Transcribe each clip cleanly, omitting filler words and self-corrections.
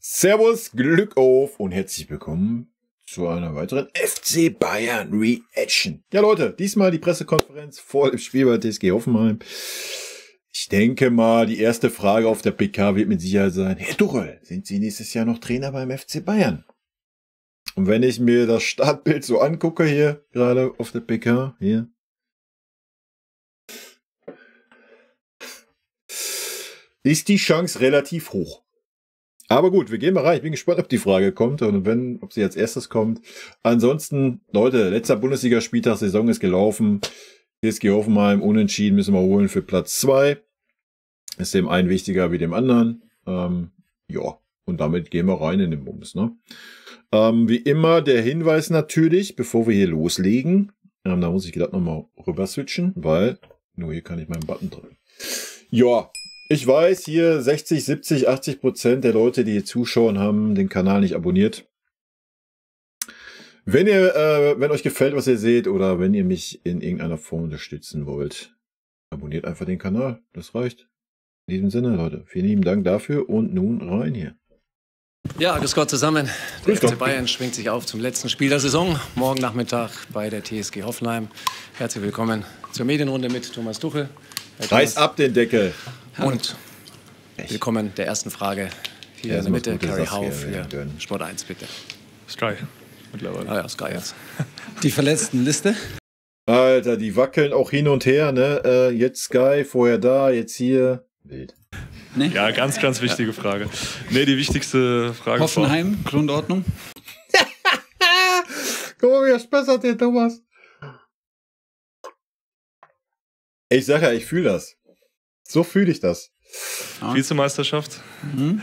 Servus, Glück auf und herzlich willkommen zu einer weiteren FC Bayern Reaction. Ja Leute, diesmal die Pressekonferenz vor dem Spiel bei TSG Hoffenheim. Ich denke mal, die erste Frage auf der PK wird mit Sicherheit sein: Herr Tuchel, sind Sie nächstes Jahr noch Trainer beim FC Bayern? Und wenn ich mir das Startbild so angucke hier, gerade auf der PK, hier, ist die Chance relativ hoch. Aber gut, wir gehen mal rein. Ich bin gespannt, ob die Frage kommt und ob sie als erstes kommt. Ansonsten, Leute, letzter Bundesligaspieltag, Saison ist gelaufen. TSG Hoffenheim unentschieden, müssen wir holen für Platz 2. Ist dem einen wichtiger wie dem anderen. Ja, und damit gehen wir rein in den Bums, ne? Wie immer der Hinweis natürlich, bevor wir hier loslegen. Da muss ich gerade nochmal rüber switchen, weil nur hier kann ich meinen Button drücken. Ja. Ich weiß, hier 60, 70, 80% der Leute, die hier zuschauen, haben den Kanal nicht abonniert. Wenn euch gefällt, was ihr seht, oder wenn ihr mich in irgendeiner Form unterstützen wollt, abonniert einfach den Kanal. Das reicht. In diesem Sinne, Leute, vielen lieben Dank dafür und nun rein hier. Ja, grüß Gott zusammen. Der FC Bayern schwingt sich auf zum letzten Spiel der Saison. Morgen Nachmittag bei der TSG Hoffenheim. Herzlich willkommen zur Medienrunde mit Thomas Tuchel. Reiß ab den Deckel. Und willkommen der ersten Frage hier in der Mitte. Carrie Hau für Sport 1, bitte. Sky mittlerweile. Ah ja, Sky jetzt. Die Verletztenliste? Alter, die wackeln auch hin und her, ne? Jetzt Sky, vorher da, jetzt hier. Wild. Nee? Ja, ganz, ganz wichtige Frage. Nee, die wichtigste Frage. Hoffenheim, Grundordnung. Guck mal, wie er spessert, der Thomas. Ich sag ja, ich fühle das. So fühle ich das. Vizemeisterschaft? Mhm.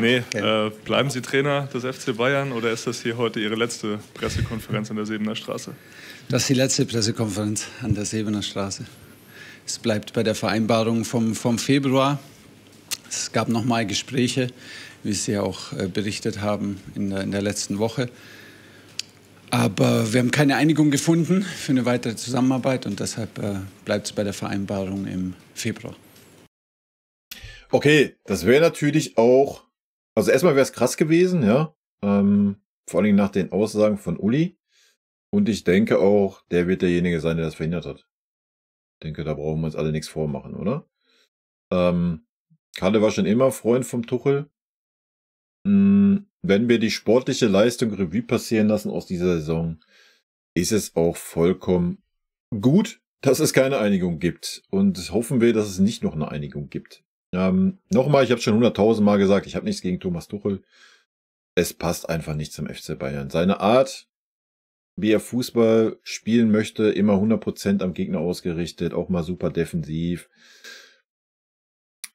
Nee, okay. Bleiben Sie Trainer des FC Bayern oder ist das hier heute Ihre letzte Pressekonferenz an der Sebener Straße? Das ist die letzte Pressekonferenz an der Sebener Straße. Es bleibt bei der Vereinbarung vom Februar. Es gab nochmal Gespräche, wie Sie ja auch berichtet haben in der letzten Woche. Aber wir haben keine Einigung gefunden für eine weitere Zusammenarbeit und deshalb bleibt es bei der Vereinbarung im Februar. Okay, das wäre natürlich auch, also erstmal wäre es krass gewesen, ja, vor allem nach den Aussagen von Uli. Und ich denke auch, der wird derjenige sein, der das verhindert hat. Ich denke, da brauchen wir uns alle nichts vormachen, oder? Kalle war schon immer Freund vom Tuchel. Wenn wir die sportliche Leistung Revue passieren lassen aus dieser Saison, ist es auch vollkommen gut, dass es keine Einigung gibt. Und hoffen wir, dass es nicht noch eine Einigung gibt. Nochmal, ich habe schon 100.000 Mal gesagt, ich habe nichts gegen Thomas Tuchel. Es passt einfach nicht zum FC Bayern. Seine Art, wie er Fußball spielen möchte, immer 100% am Gegner ausgerichtet, auch mal super defensiv,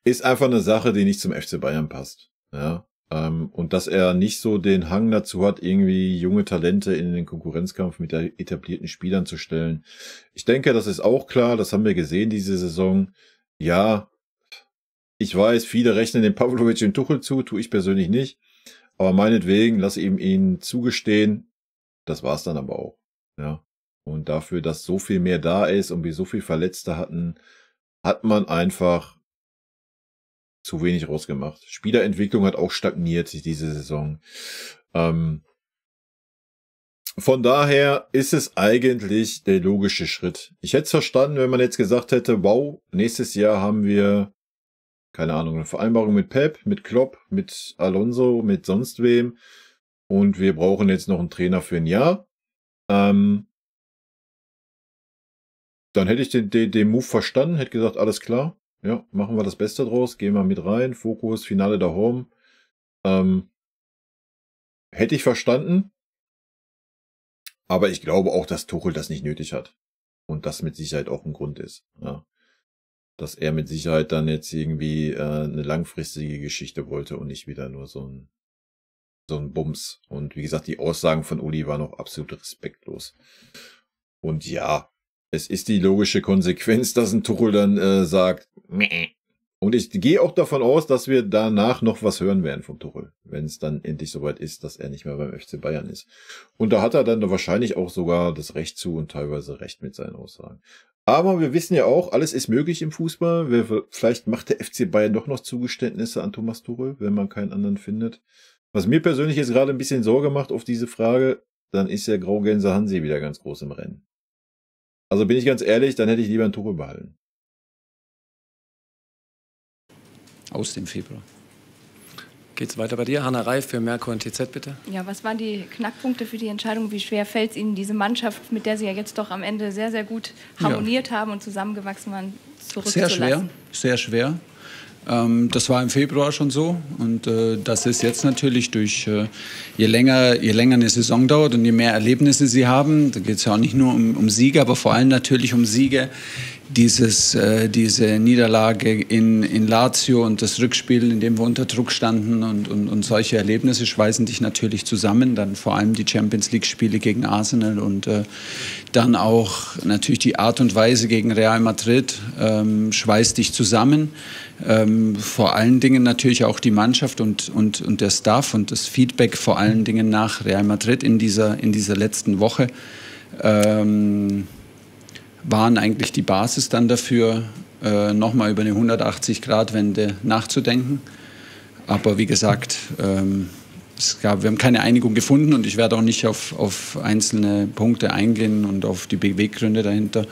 ist einfach eine Sache, die nicht zum FC Bayern passt. Ja. Und dass er nicht so den Hang dazu hat, irgendwie junge Talente in den Konkurrenzkampf mit der etablierten Spielern zu stellen. Ich denke, das ist auch klar, das haben wir gesehen diese Saison. Ja, ich weiß, viele rechnen den Pavlovic und Tuchel zu, tue ich persönlich nicht. Aber meinetwegen, lass ihn zugestehen. Das war's dann aber auch. Ja. Und dafür, dass so viel mehr da ist und wir so viel Verletzte hatten, hat man einfach zu wenig rausgemacht. Spielerentwicklung hat auch stagniert diese Saison. Von daher ist es eigentlich der logische Schritt. Ich hätte es verstanden, wenn man jetzt gesagt hätte, wow, nächstes Jahr haben wir, keine Ahnung, eine Vereinbarung mit Pep, mit Klopp, mit Alonso, mit sonst wem und wir brauchen jetzt noch einen Trainer für ein Jahr. Dann hätte ich den Move verstanden, hätte gesagt, alles klar. Ja, machen wir das Beste draus, gehen wir mit rein, Fokus, Finale da home. Hätte ich verstanden, aber ich glaube auch, dass Tuchel das nicht nötig hat. Und das mit Sicherheit auch ein Grund ist. Ja. Dass er mit Sicherheit dann jetzt irgendwie eine langfristige Geschichte wollte und nicht wieder nur so ein Bums. Und wie gesagt, die Aussagen von Uli waren auch absolut respektlos. Und ja, es ist die logische Konsequenz, dass ein Tuchel dann sagt, Und ich gehe auch davon aus, dass wir danach noch was hören werden von Tuchel, wenn es dann endlich soweit ist, dass er nicht mehr beim FC Bayern ist. Und da hat er dann wahrscheinlich auch sogar das Recht zu und teilweise recht mit seinen Aussagen. Aber wir wissen ja auch, alles ist möglich im Fußball. Vielleicht macht der FC Bayern doch noch Zugeständnisse an Thomas Tuchel, wenn man keinen anderen findet. Was mir persönlich jetzt gerade ein bisschen Sorge macht auf diese Frage, dann ist ja Graugänse Hansi wieder ganz groß im Rennen. Also bin ich ganz ehrlich, dann hätte ich lieber einen Tuchel behalten. Aus dem Februar. Geht's weiter bei dir? Hanna Reif für Merkur und TZ, bitte. Ja, was waren die Knackpunkte für die Entscheidung? Wie schwer fällt es Ihnen, diese Mannschaft, mit der Sie ja jetzt doch am Ende sehr, sehr gut harmoniert haben und zusammengewachsen waren, zurückzulassen? Sehr schwer, sehr schwer. Das war im Februar schon so und das ist jetzt natürlich durch, je länger eine Saison dauert und je mehr Erlebnisse sie haben, da geht es ja auch nicht nur um Siege, aber vor allem natürlich um Siege. Diese Niederlage in Lazio und das Rückspiel, in dem wir unter Druck standen und solche Erlebnisse schweißen dich natürlich zusammen. Dann vor allem die Champions-League-Spiele gegen Arsenal und dann auch natürlich die Art und Weise gegen Real Madrid schweißt dich zusammen. Vor allen Dingen natürlich auch die Mannschaft und der Staff und das Feedback vor allen Dingen nach Real Madrid in dieser letzten Woche. Waren eigentlich die Basis dann dafür, nochmal über eine 180-Grad-Wende nachzudenken. Aber wie gesagt, wir haben keine Einigung gefunden und ich werde auch nicht auf einzelne Punkte eingehen und auf die Beweggründe dahinter.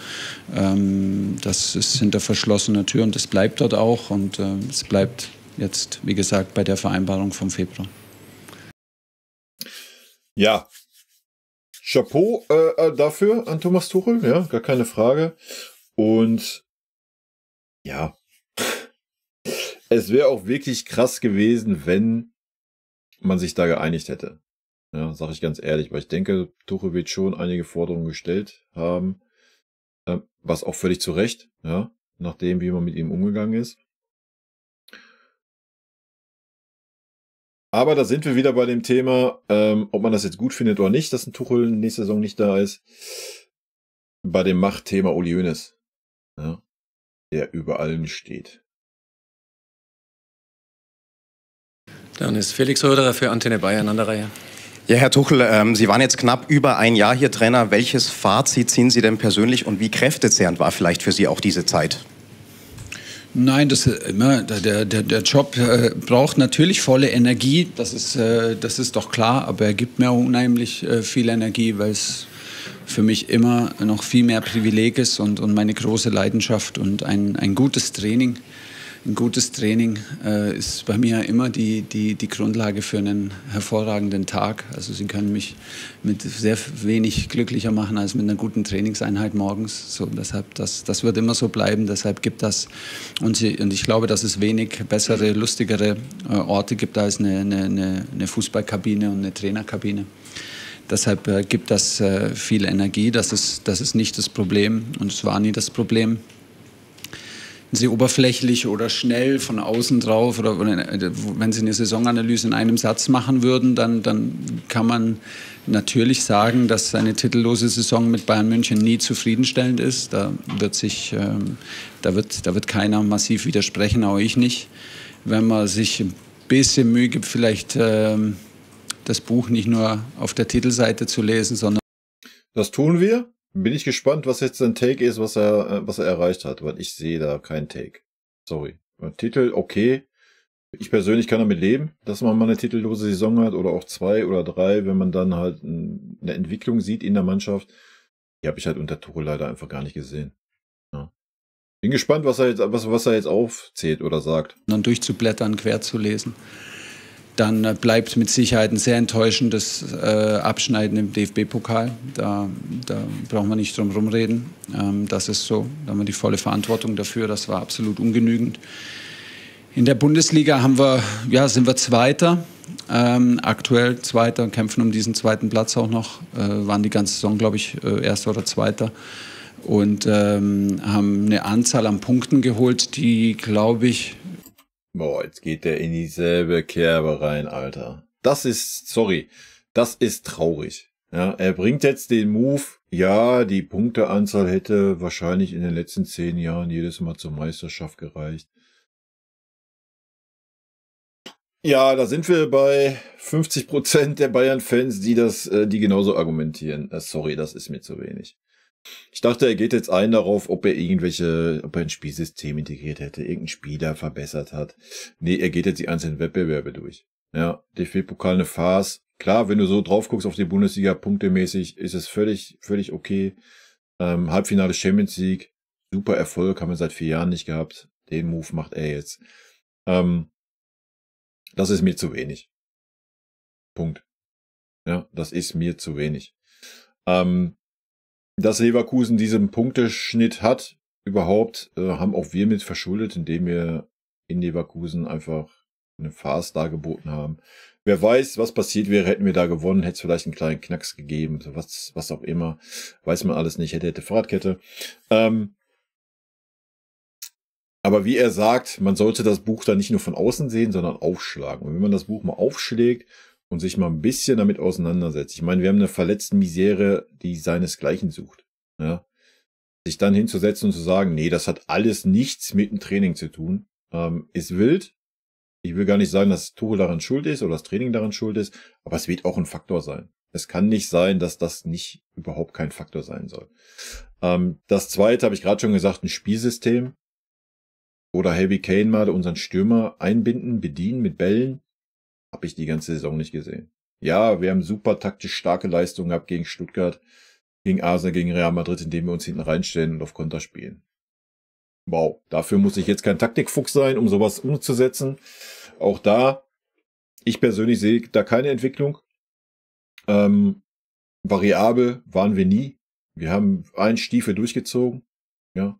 Das ist hinter verschlossener Tür und das bleibt dort auch und es bleibt jetzt, wie gesagt, bei der Vereinbarung vom Februar. Ja. Chapeau dafür an Thomas Tuchel, ja, gar keine Frage. Und ja, es wäre auch wirklich krass gewesen, wenn man sich da geeinigt hätte. Ja, sage ich ganz ehrlich, weil ich denke, Tuchel wird schon einige Forderungen gestellt haben, was auch völlig zu Recht, ja, nachdem, wie man mit ihm umgegangen ist. Aber da sind wir wieder bei dem Thema, ob man das jetzt gut findet oder nicht, dass ein Tuchel nächste Saison nicht da ist. Bei dem Machtthema Uli Hoeneß, ja, der über allem steht. Dann ist Felix Röderer für Antenne Bayern an der Reihe. Ja, Herr Tuchel, Sie waren jetzt knapp über ein Jahr hier Trainer. Welches Fazit ziehen Sie denn persönlich und wie kräftezehrend war vielleicht für Sie auch diese Zeit? Nein, der Job braucht natürlich volle Energie, das ist doch klar, aber er gibt mir auch unheimlich viel Energie, weil es für mich immer noch viel mehr Privileg ist und meine große Leidenschaft und ein gutes Training. Ein gutes Training ist bei mir immer die Grundlage für einen hervorragenden Tag. Also Sie können mich mit sehr wenig glücklicher machen als mit einer guten Trainingseinheit morgens. So, deshalb, das wird immer so bleiben. Deshalb gibt das, und ich glaube, dass es wenig bessere, lustigere Orte gibt als eine Fußballkabine und eine Trainerkabine. Deshalb gibt das viel Energie. Das ist nicht das Problem und es war nie das Problem. Wenn Sie oberflächlich oder schnell von außen drauf oder wenn Sie eine Saisonanalyse in einem Satz machen würden, dann kann man natürlich sagen, dass eine titellose Saison mit Bayern München nie zufriedenstellend ist. Da wird keiner massiv widersprechen, auch ich nicht. Wenn man sich ein bisschen Mühe gibt, vielleicht das Buch nicht nur auf der Titelseite zu lesen, sondern... Das tun wir. Bin ich gespannt, was jetzt sein Take ist, was er erreicht hat, weil ich sehe da keinen Take. Sorry. Titel, okay. Ich persönlich kann damit leben, dass man mal eine titellose Saison hat oder auch 2 oder 3, wenn man dann halt eine Entwicklung sieht in der Mannschaft. Die habe ich halt unter Tuchel leider einfach gar nicht gesehen. Ja. Bin gespannt, was er jetzt aufzählt oder sagt. Dann durchzublättern, quer zu lesen. Dann bleibt mit Sicherheit ein sehr enttäuschendes Abschneiden im DFB-Pokal. Da brauchen wir nicht drum rumreden. Das ist so. Da haben wir die volle Verantwortung dafür. Das war absolut ungenügend. In der Bundesliga sind wir Zweiter. Aktuell Zweiter, kämpfen um diesen zweiten Platz auch noch. Waren die ganze Saison, glaube ich, Erster oder Zweiter. Und haben eine Anzahl an Punkten geholt, die, glaube ich... Boah, jetzt geht der in dieselbe Kerbe rein, Alter. Das ist traurig. Ja, er bringt jetzt den Move, ja, die Punkteanzahl hätte wahrscheinlich in den letzten 10 Jahren jedes Mal zur Meisterschaft gereicht. Ja, da sind wir bei 50% der Bayern-Fans, die genauso argumentieren. Sorry, das ist mir zu wenig. Ich dachte, er geht jetzt ein darauf, ob er ein Spielsystem integriert hätte, irgendeinen Spieler verbessert hat. Nee, er geht jetzt die einzelnen Wettbewerbe durch. Ja, DFB-Pokal eine Farce. Klar, wenn du so drauf guckst auf die Bundesliga, punktemäßig, ist es völlig okay. Halbfinale Champions League, super Erfolg, haben wir seit 4 Jahren nicht gehabt. Den Move macht er jetzt. Das ist mir zu wenig. Punkt. Ja, das ist mir zu wenig. Dass Leverkusen diesen Punkteschnitt hat, überhaupt, haben auch wir mit verschuldet, indem wir in Leverkusen einfach eine Farce dargeboten haben. Wer weiß, was passiert wäre, hätten wir da gewonnen, hätte es vielleicht einen kleinen Knacks gegeben, was auch immer. Weiß man alles nicht, hätte Fahrradkette. Aber wie er sagt, man sollte das Buch dann nicht nur von außen sehen, sondern aufschlagen. Und wenn man das Buch mal aufschlägt und sich mal ein bisschen damit auseinandersetzt. Ich meine, wir haben eine verletzte Misere, die seinesgleichen sucht. Ja? Sich dann hinzusetzen und zu sagen, nee, das hat alles nichts mit dem Training zu tun, ist wild. Ich will gar nicht sagen, dass Tuchel daran schuld ist oder das Training daran schuld ist, aber es wird auch ein Faktor sein. Es kann nicht sein, dass das nicht überhaupt kein Faktor sein soll. Das zweite, habe ich gerade schon gesagt, ein Spielsystem. Oder Harry Kane mal unseren Stürmer einbinden, bedienen mit Bällen. Habe ich die ganze Saison nicht gesehen. Ja, wir haben super taktisch starke Leistungen gehabt gegen Stuttgart, gegen Arsenal, gegen Real Madrid, indem wir uns hinten reinstellen und auf Konter spielen. Wow, dafür muss ich jetzt kein Taktikfuchs sein, um sowas umzusetzen. Auch da, ich persönlich sehe da keine Entwicklung. Variabel waren wir nie. Wir haben einen Stiefel durchgezogen. Ja.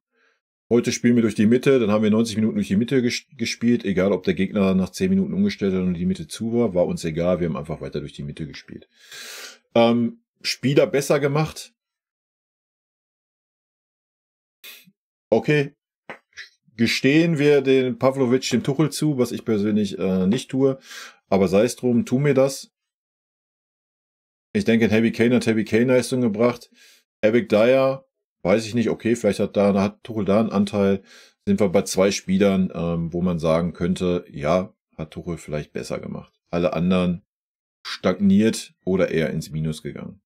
Heute spielen wir durch die Mitte, dann haben wir 90 Minuten durch die Mitte gespielt, egal ob der Gegner nach 10 Minuten umgestellt hat und die Mitte zu war uns egal, wir haben einfach weiter durch die Mitte gespielt. Spieler besser gemacht. Okay, gestehen wir den Pavlovic dem Tuchel zu, was ich persönlich nicht tue, aber sei es drum, tu mir das. Ich denke, Harry Kane hat Harry Kane Leistung gebracht. Eric Dyer, weiß ich nicht, okay, vielleicht hat Tuchel da einen Anteil. Sind wir bei 2 Spielern, wo man sagen könnte, ja, hat Tuchel vielleicht besser gemacht. Alle anderen stagniert oder eher ins Minus gegangen.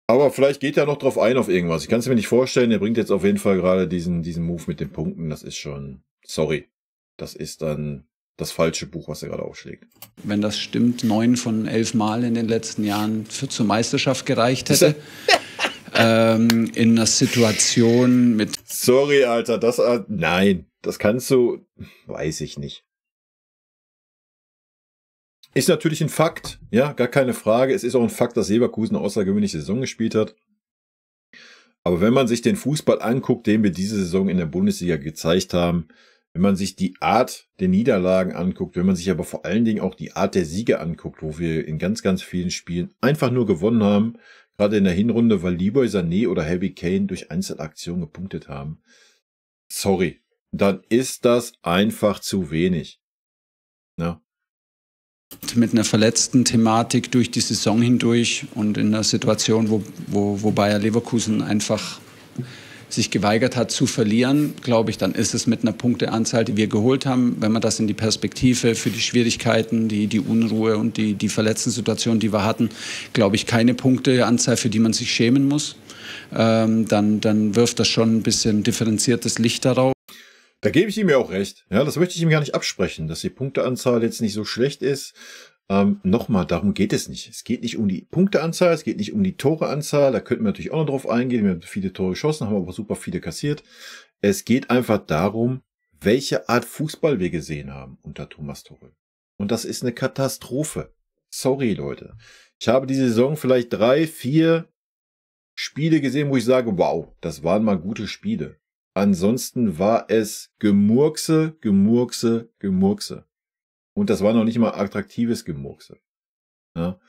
Aber vielleicht geht er noch drauf ein auf irgendwas. Ich kann es mir nicht vorstellen, er bringt jetzt auf jeden Fall gerade diesen Move mit den Punkten. Das ist schon, sorry, das ist dann das falsche Buch, was er gerade aufschlägt. Wenn das stimmt, 9 von 11 Mal in den letzten Jahren zur Meisterschaft gereicht hätte. In einer Situation mit... Sorry, Alter, nein, das kannst du, weiß ich nicht. Ist natürlich ein Fakt, ja, gar keine Frage. Es ist auch ein Fakt, dass Leverkusen eine außergewöhnliche Saison gespielt hat. Aber wenn man sich den Fußball anguckt, den wir diese Saison in der Bundesliga gezeigt haben, wenn man sich die Art der Niederlagen anguckt, wenn man sich aber vor allen Dingen auch die Art der Siege anguckt, wo wir in ganz, ganz vielen Spielen einfach nur gewonnen haben, gerade in der Hinrunde, weil Leroy Sané oder Harry Kane durch Einzelaktionen gepunktet haben. Sorry, dann ist das einfach zu wenig. Ja. Mit einer verletzten Thematik durch die Saison hindurch und in einer Situation, wo Bayer Leverkusen einfach sich geweigert hat zu verlieren, glaube ich, dann ist es mit einer Punkteanzahl, die wir geholt haben, wenn man das in die Perspektive für die Schwierigkeiten, die Unruhe und die verletzten Situationen, die wir hatten, glaube ich, keine Punkteanzahl, für die man sich schämen muss. Dann wirft das schon ein bisschen differenziertes Licht darauf. Da gebe ich ihm ja auch recht. Ja, das möchte ich ihm gar nicht absprechen, dass die Punkteanzahl jetzt nicht so schlecht ist. Nochmal, darum geht es nicht. Es geht nicht um die Punkteanzahl, es geht nicht um die Toreanzahl. Da könnten wir natürlich auch noch drauf eingehen. Wir haben viele Tore geschossen, haben aber super viele kassiert. Es geht einfach darum, welche Art Fußball wir gesehen haben unter Thomas Tuchel. Und das ist eine Katastrophe. Sorry, Leute. Ich habe diese Saison vielleicht 3, 4 Spiele gesehen, wo ich sage, wow, das waren mal gute Spiele. Ansonsten war es Gemurkse. Und das war noch nicht mal attraktives Gemurkse. Ja.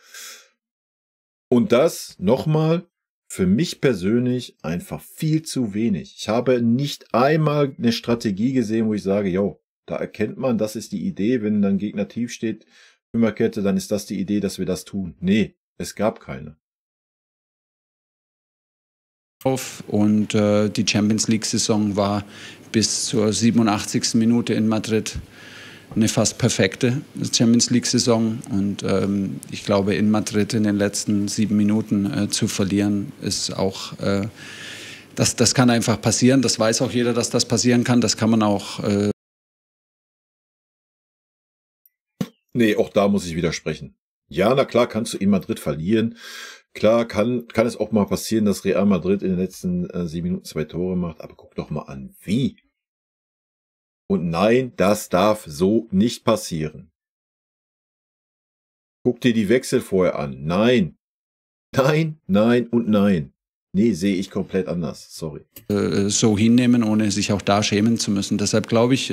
Und das, nochmal, für mich persönlich einfach viel zu wenig. Ich habe nicht einmal eine Strategie gesehen, wo ich sage, jo, da erkennt man, das ist die Idee, wenn dann Gegner tief steht, Fünferkette, dann ist das die Idee, dass wir das tun. Nee, es gab keine. Und die Champions-League-Saison war bis zur 87. Minute in Madrid eine fast perfekte Champions-League-Saison. Und ich glaube, in Madrid in den letzten 7 Minuten zu verlieren, ist auch, das kann einfach passieren. Das weiß auch jeder, dass das passieren kann. Das kann man auch... Nee, auch da muss ich widersprechen. Ja, na klar, kannst du in Madrid verlieren. Klar, kann es auch mal passieren, dass Real Madrid in den letzten 7 Minuten 2 Tore macht. Aber guck doch mal an, wie. Und nein, das darf so nicht passieren. Guck dir die Wechsel vorher an. Nein. Nein, nein und nein. Nee, sehe ich komplett anders. Sorry. So hinnehmen, ohne sich auch da schämen zu müssen. Deshalb glaube ich...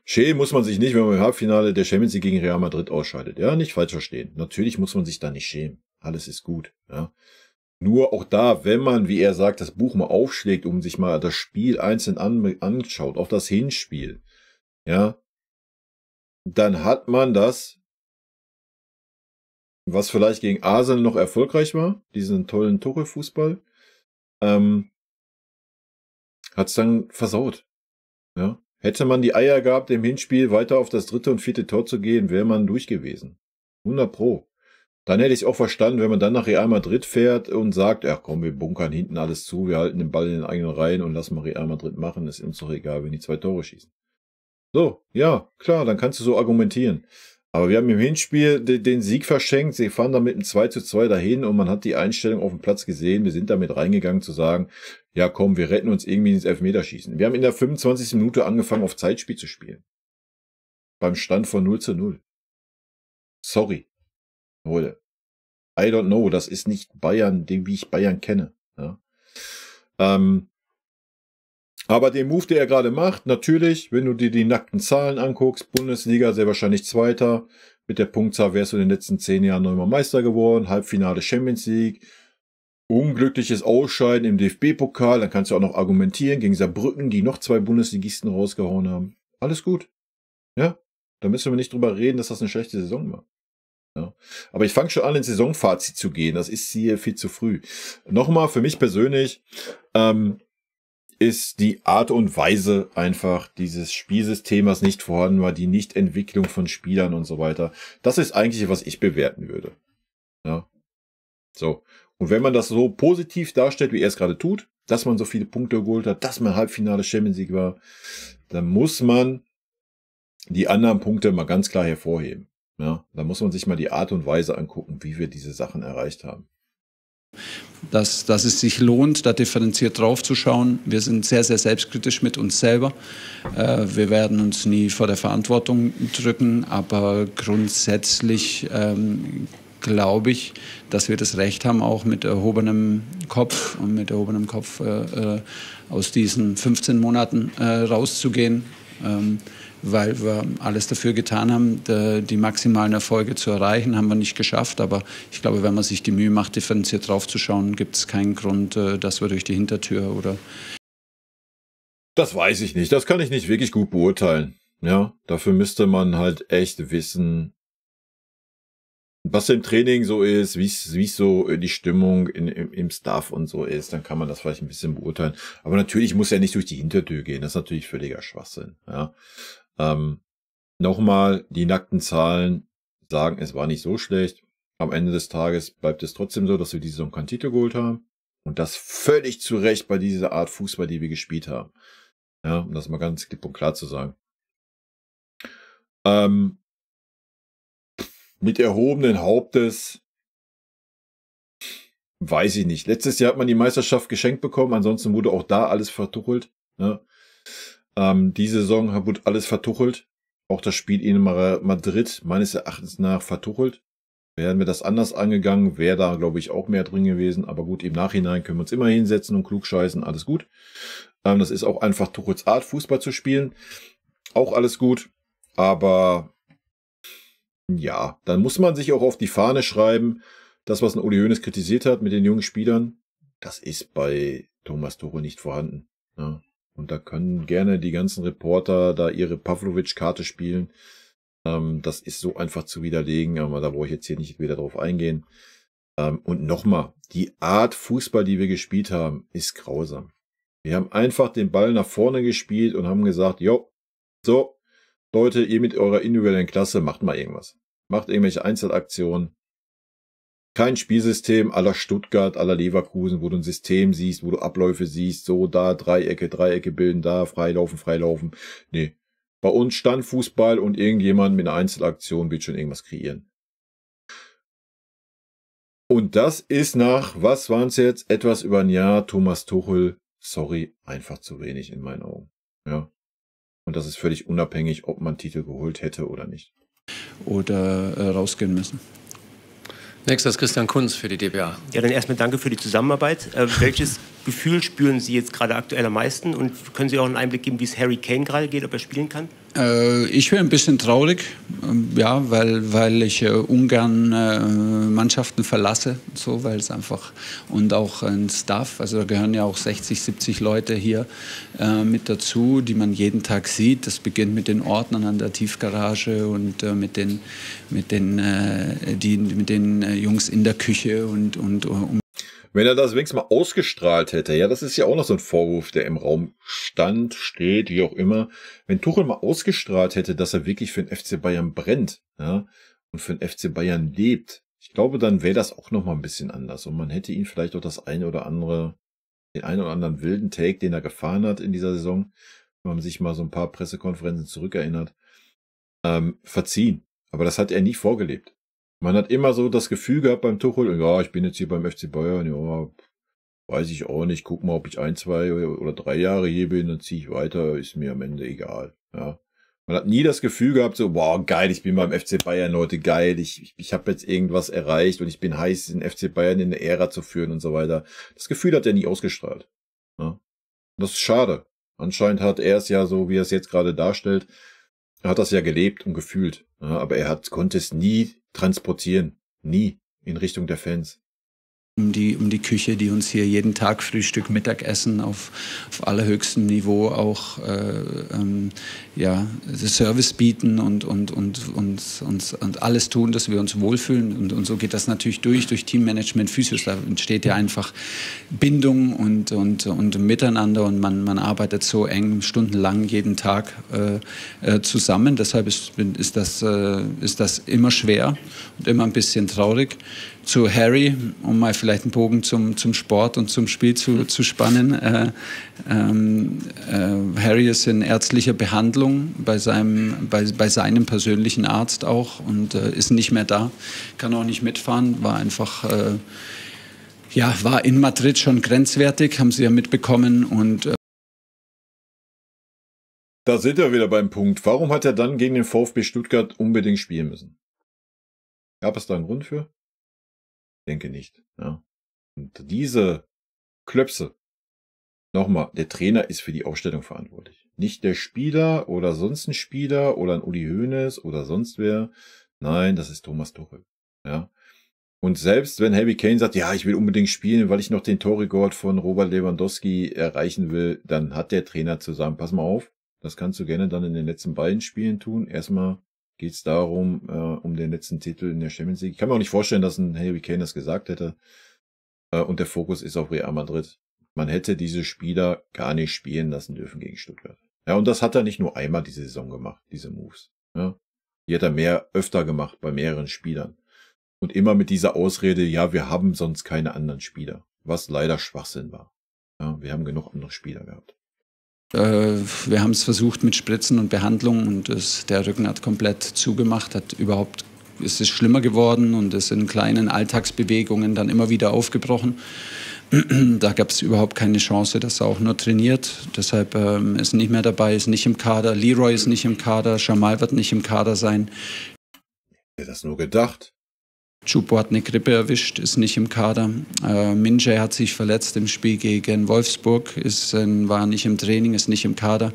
Schämen muss man sich nicht, wenn man im Halbfinale der Champions League gegen Real Madrid ausscheidet. Ja, nicht falsch verstehen. Natürlich muss man sich da nicht schämen. Alles ist gut. Ja. Nur auch da, wenn man, wie er sagt, das Buch mal aufschlägt, um sich mal das Spiel einzeln anschaut, auch das Hinspiel, ja, dann hat man das, was vielleicht gegen Arsenal noch erfolgreich war, diesen tollen Tuchel-Fußball, hat es dann versaut. Ja. Hätte man die Eier gehabt, im Hinspiel weiter auf das 3. und 4. Tor zu gehen, wäre man durch gewesen. 100%. Dann hätte ich es auch verstanden, wenn man dann nach Real Madrid fährt und sagt, ach komm, wir bunkern hinten alles zu, wir halten den Ball in den eigenen Reihen und lassen mal Real Madrid machen, ist uns doch egal, wenn die 2 Tore schießen. So, ja, klar, dann kannst du so argumentieren. Aber wir haben im Hinspiel den Sieg verschenkt, sie fahren dann mit einem 2:2 dahin und man hat die Einstellung auf dem Platz gesehen, wir sind damit reingegangen zu sagen, ja komm, wir retten uns irgendwie ins Elfmeterschießen. Wir haben in der 25. Minute angefangen, auf Zeitspiel zu spielen. Beim Stand von 0:0. Sorry. Leute. I don't know, das ist nicht Bayern, wie ich Bayern kenne. Ja. Aber den Move, der er gerade macht, natürlich, wenn du dir die nackten Zahlen anguckst, Bundesliga sehr wahrscheinlich Zweiter, mit der Punktzahl wärst du in den letzten 10 Jahren neunmal Meister geworden, Halbfinale Champions League, unglückliches Ausscheiden im DFB-Pokal, dann kannst du auch noch argumentieren gegen Saarbrücken, die noch 2 Bundesligisten rausgehauen haben. Alles gut. Ja, da müssen wir nicht drüber reden, dass das eine schlechte Saison war. Ja. Aber ich fange schon an, ins Saisonfazit zu gehen. Das ist hier viel zu früh. Nochmal, für mich persönlich ist die Art und Weise einfach dieses Spielsystems nicht vorhanden war, die Nichtentwicklung von Spielern und so weiter. Das ist eigentlich, was ich bewerten würde. Ja. So. Und wenn man das so positiv darstellt, wie er es gerade tut, dass man so viele Punkte geholt hat, dass man Halbfinale Champions League war, dann muss man die anderen Punkte mal ganz klar hervorheben. Ja, da muss man sich mal die Art und Weise angucken, wie wir diese Sachen erreicht haben. Dass es sich lohnt, da differenziert drauf zu schauen. Wir sind sehr, sehr selbstkritisch mit uns selber. Wir werden uns nie vor der Verantwortung drücken, aber grundsätzlich glaube ich, dass wir das Recht haben, auch mit erhobenem Kopf und mit erhobenem Kopf aus diesen 15 Monaten rauszugehen. Weil wir alles dafür getan haben, die maximalen Erfolge zu erreichen, haben wir nicht geschafft. Aber ich glaube, wenn man sich die Mühe macht, differenziert draufzuschauen, gibt es keinen Grund, dass wir durch die Hintertür oder... Das weiß ich nicht. Das kann ich nicht wirklich gut beurteilen. Ja, dafür müsste man halt echt wissen, was im Training so ist, wie es so die Stimmung im Staff und so ist. Dann kann man das vielleicht ein bisschen beurteilen. Aber natürlich muss er nicht durch die Hintertür gehen. Das ist natürlich völliger Schwachsinn. Ja. Nochmal, die nackten Zahlen sagen, es war nicht so schlecht. Am Ende des Tages bleibt es trotzdem so, dass wir diese Saison keinen Titel geholt haben. Und das völlig zu Recht bei dieser Art Fußball, die wir gespielt haben. Ja, um das mal ganz klipp und klar zu sagen. Mit erhobenen Hauptes weiß ich nicht. Letztes Jahr hat man die Meisterschaft geschenkt bekommen, ansonsten wurde auch da alles vertuchelt. Ja. Diese Saison wurde alles vertuchelt. Auch das Spiel in Madrid, meines Erachtens nach, vertuchelt. Wären wir das anders angegangen, wäre da, glaube ich, auch mehr drin gewesen. Aber gut, im Nachhinein können wir uns immer hinsetzen und klug scheißen. Alles gut. Das ist auch einfach Tuchels Art, Fußball zu spielen. Auch alles gut. Aber ja, dann muss man sich auch auf die Fahne schreiben, das, was ein Uli Hoeneß kritisiert hat mit den jungen Spielern, das ist bei Thomas Tuchel nicht vorhanden. Ja. Und da können gerne die ganzen Reporter da ihre Pavlovic-Karte spielen. Das ist so einfach zu widerlegen, aber da brauche ich jetzt hier nicht wieder drauf eingehen. Und nochmal, die Art Fußball, die wir gespielt haben, ist grausam. Wir haben einfach den Ball nach vorne gespielt und haben gesagt, jo, so, Leute, ihr mit eurer individuellen Klasse, macht mal irgendwas. Macht irgendwelche Einzelaktionen. Kein Spielsystem à la Stuttgart, à la Leverkusen, wo du ein System siehst, wo du Abläufe siehst, so da, Dreiecke bilden, da, freilaufen. Nee. Bei uns Standfußball und irgendjemand mit einer Einzelaktion wird schon irgendwas kreieren. Und das ist nach, was waren es jetzt, etwas über ein Jahr, Thomas Tuchel, sorry, einfach zu wenig in meinen Augen. Ja. Und das ist völlig unabhängig, ob man Titel geholt hätte oder nicht. Oder rausgehen müssen. Nächster ist Christian Kunz für die dpa. Ja, dann erstmal danke für die Zusammenarbeit. Welches Gefühl spüren Sie jetzt gerade aktuell am meisten? Und können Sie auch einen Einblick geben, wie es Harry Kane gerade geht, ob er spielen kann? Ich wäre ein bisschen traurig, ja, weil ich ungern Mannschaften verlasse, so, weil es einfach, und auch ein Staff, also da gehören ja auch 60, 70 Leute hier mit dazu, die man jeden Tag sieht. Das beginnt mit den Ordnern an der Tiefgarage und mit den Jungs in der Küche und wenn er das wenigstens mal ausgestrahlt hätte, ja, das ist ja auch noch so ein Vorwurf, der im Raum steht, wie auch immer. Wenn Tuchel mal ausgestrahlt hätte, dass er wirklich für den FC Bayern brennt, ja, und für den FC Bayern lebt, ich glaube, dann wäre das auch noch mal ein bisschen anders. Und man hätte ihn vielleicht auch den einen oder anderen wilden Take, den er gefahren hat in dieser Saison, wenn man sich mal so ein paar Pressekonferenzen zurückerinnert, verziehen. Aber das hat er nie vorgelebt. Man hat immer so das Gefühl gehabt beim Tuchel, ja, ich bin jetzt hier beim FC Bayern, ja, weiß ich auch nicht, guck mal, ob ich 1, 2 oder 3 Jahre hier bin, dann ziehe ich weiter, ist mir am Ende egal, ja. Man hat nie das Gefühl gehabt, so, wow, geil, ich bin beim FC Bayern, Leute, geil, ich habe jetzt irgendwas erreicht und ich bin heiß, den FC Bayern in eine Ära zu führen und so weiter. Das Gefühl hat er nie ausgestrahlt, ja. Das ist schade. Anscheinend hat er es ja so, wie er es jetzt gerade darstellt, er hat das ja gelebt und gefühlt, ja, aber konnte es nie transportieren. Nie in Richtung der Fans. Um die Küche, die uns hier jeden Tag Frühstück, Mittagessen auf allerhöchstem Niveau auch Service bieten und alles tun, dass wir uns wohlfühlen. Und so geht das natürlich durch Teammanagement, Physios. Da entsteht ja einfach Bindung und Miteinander und man arbeitet so eng stundenlang jeden Tag zusammen. Deshalb ist das immer schwer und immer ein bisschen traurig. Zu Harry, um mal vielleicht einen Bogen zum Sport und zum Spiel zu spannen. Harry ist in ärztlicher Behandlung bei seinem persönlichen Arzt auch und ist nicht mehr da, kann auch nicht mitfahren, war einfach, war in Madrid schon grenzwertig, haben Sie ja mitbekommen. Und da sind wir wieder beim Punkt. Warum hat er dann gegen den VfB Stuttgart unbedingt spielen müssen? Gab es da einen Grund für? Denke nicht. Ja. Und diese Klöpse, nochmal, der Trainer ist für die Aufstellung verantwortlich. Nicht der Spieler oder sonst ein Spieler oder ein Uli Hoeneß oder sonst wer. Nein, das ist Thomas Tuchel. Ja. Und selbst wenn Harry Kane sagt, ja, ich will unbedingt spielen, weil ich noch den Torrekord von Robert Lewandowski erreichen will, dann hat der Trainer zu sagen, pass mal auf, das kannst du gerne dann in den letzten beiden Spielen tun. Erstmal geht es darum, um den letzten Titel in der Champions League. Ich kann mir auch nicht vorstellen, dass ein Harry Kane das gesagt hätte. Und der Fokus ist auf Real Madrid. Man hätte diese Spieler gar nicht spielen lassen dürfen gegen Stuttgart. Ja, und das hat er nicht nur einmal diese Saison gemacht, diese Moves. Ja, die hat er öfter gemacht bei mehreren Spielern. Und immer mit dieser Ausrede, ja, wir haben sonst keine anderen Spieler. Was leider Schwachsinn war. Ja, wir haben genug andere Spieler gehabt. Wir haben es versucht mit Spritzen und Behandlung und der Rücken hat komplett zugemacht, ist es schlimmer geworden und ist in kleinen Alltagsbewegungen dann immer wieder aufgebrochen. Da gab es überhaupt keine Chance, dass er auch nur trainiert. Deshalb ist nicht mehr dabei, ist nicht im Kader. Leroy ist nicht im Kader, Jamal wird nicht im Kader sein. Ich hätte das nur gedacht. Choupo hat eine Grippe erwischt, ist nicht im Kader. Minje hat sich verletzt im Spiel gegen Wolfsburg, war nicht im Training, ist nicht im Kader.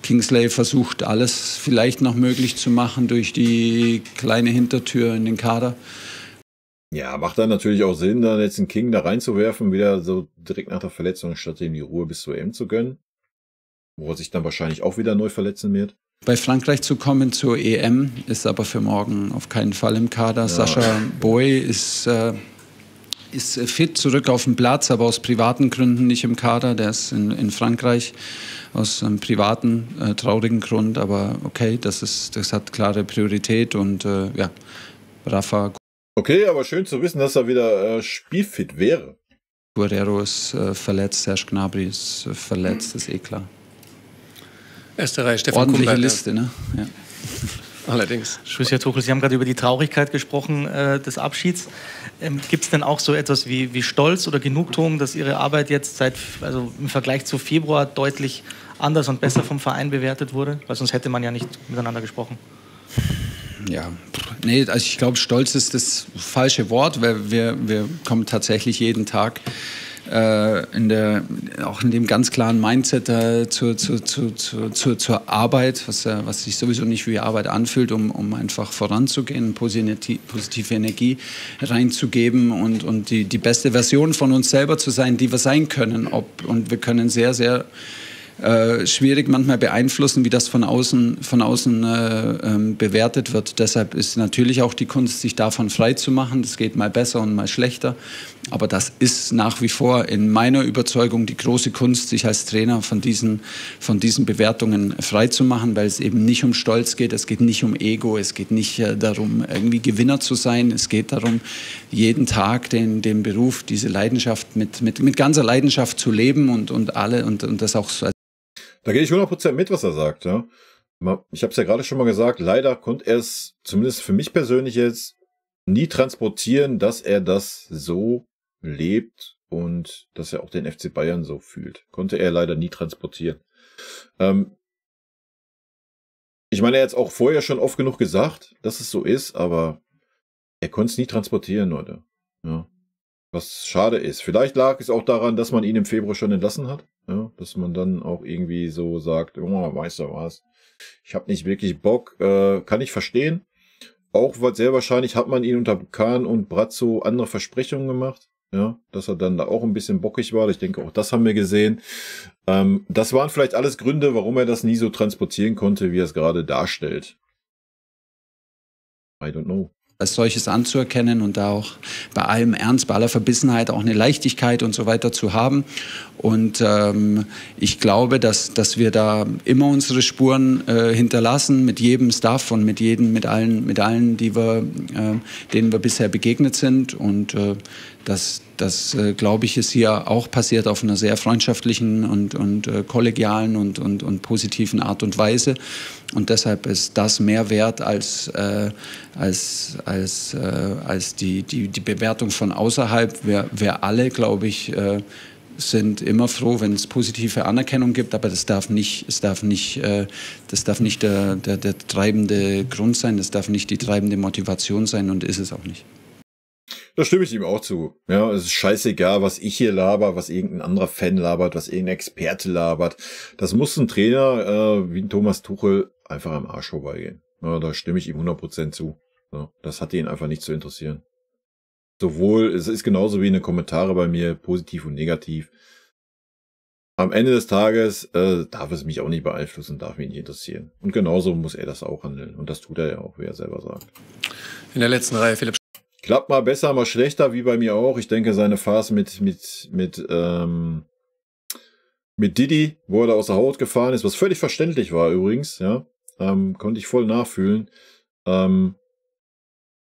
Kingsley versucht alles vielleicht noch möglich zu machen durch die kleine Hintertür in den Kader. Ja, macht dann natürlich auch Sinn, dann jetzt einen King da reinzuwerfen, wieder so direkt nach der Verletzung, statt ihm die Ruhe bis zur EM zu gönnen. Wo er sich dann wahrscheinlich auch wieder neu verletzen wird. Bei Frankreich zu kommen zur EM ist aber für morgen auf keinen Fall im Kader. Ja. Sascha Boy ist ist fit zurück auf dem Platz, aber aus privaten Gründen nicht im Kader. Der ist in Frankreich aus einem privaten, traurigen Grund. Aber okay, das hat klare Priorität und ja, Rafa. Okay, aber schön zu wissen, dass er wieder spielfit wäre. Guerrero ist verletzt, Serge Gnabry ist verletzt, ist klar. Erste Reihe, Stefan Ordentliche Kumbert, Liste, ne? Ja. Allerdings. Herr Tuchel, Sie haben gerade über die Traurigkeit gesprochen des Abschieds. Gibt es denn auch so etwas wie Stolz oder Genugtuung, dass Ihre Arbeit jetzt also im Vergleich zu Februar deutlich anders und besser vom Verein bewertet wurde? Weil sonst hätte man ja nicht miteinander gesprochen. Ja, nee, also ich glaube, Stolz ist das falsche Wort, weil wir kommen tatsächlich jeden Tag auch in dem ganz klaren Mindset zur Arbeit, was sich sowieso nicht wie Arbeit anfühlt, um einfach voranzugehen, positive Energie reinzugeben und die beste Version von uns selber zu sein, die wir sein können. Und wir können sehr, sehr schwierig manchmal beeinflussen, wie das von außen bewertet wird. Deshalb ist natürlich auch die Kunst, sich davon frei zu machen. Das geht mal besser und mal schlechter. Aber das ist nach wie vor in meiner Überzeugung die große Kunst, sich als Trainer von diesen Bewertungen frei zu machen, weil es eben nicht um Stolz geht, es geht nicht um Ego, es geht nicht darum, irgendwie Gewinner zu sein. Es geht darum, jeden Tag den Beruf, diese Leidenschaft mit ganzer Leidenschaft zu leben und das auch so. Da gehe ich 100% mit, was er sagt. Ja. Ich habe es ja gerade schon mal gesagt, leider konnte er es, zumindest für mich persönlich jetzt, nie transportieren, dass er das so lebt und dass er auch den FC Bayern so fühlt. Konnte er leider nie transportieren. Ich meine, er hat es auch vorher schon oft genug gesagt, dass es so ist, aber er konnte es nie transportieren, Leute. Ja. Was schade ist. Vielleicht lag es auch daran, dass man ihn im Februar schon entlassen hat. Ja, dass man dann auch irgendwie so sagt, oh, weißt du was, ich habe nicht wirklich Bock, kann ich verstehen. Auch sehr wahrscheinlich hat man ihn unter Kahn und Brazzo andere Versprechungen gemacht, ja, dass er dann da auch ein bisschen bockig war. Ich denke, auch das haben wir gesehen. Das waren vielleicht alles Gründe, warum er das nie so transportieren konnte, wie er es gerade darstellt. I don't know. Als solches anzuerkennen und da auch bei allem Ernst, bei aller Verbissenheit auch eine Leichtigkeit und so weiter zu haben. Und ich glaube, dass wir da immer unsere Spuren hinterlassen mit jedem Staff und mit allen, denen wir bisher begegnet sind. Und das glaube ich, ist hier auch passiert auf einer sehr freundschaftlichen und kollegialen und positiven Art und Weise. Und deshalb ist das mehr wert als die Bewertung von außerhalb. Wir alle, glaube ich, sind immer froh, wenn es positive Anerkennung gibt, aber das darf nicht der treibende Grund sein, das darf nicht die treibende Motivation sein und ist es auch nicht. Da stimme ich ihm auch zu. Ja, es ist scheißegal, was ich hier laber, was irgendein anderer Fan labert, was irgendein Experte labert. Das muss ein Trainer wie ein Thomas Tuchel einfach am Arsch vorbeigehen. Ja, da stimme ich ihm 100% zu. Ja, das hat ihn einfach nicht zu interessieren. Es ist genauso wie in den Kommentaren bei mir, positiv und negativ. Am Ende des Tages darf es mich auch nicht beeinflussen, darf mich nicht interessieren. Und genauso muss er das auch handeln. Und das tut er ja auch, wie er selber sagt. In der letzten Reihe, Philipp. Klappt mal besser, mal schlechter, wie bei mir auch. Ich denke, seine Phase mit Didi, wo er da aus der Haut gefahren ist, was völlig verständlich war übrigens, ja, konnte ich voll nachfühlen. Aber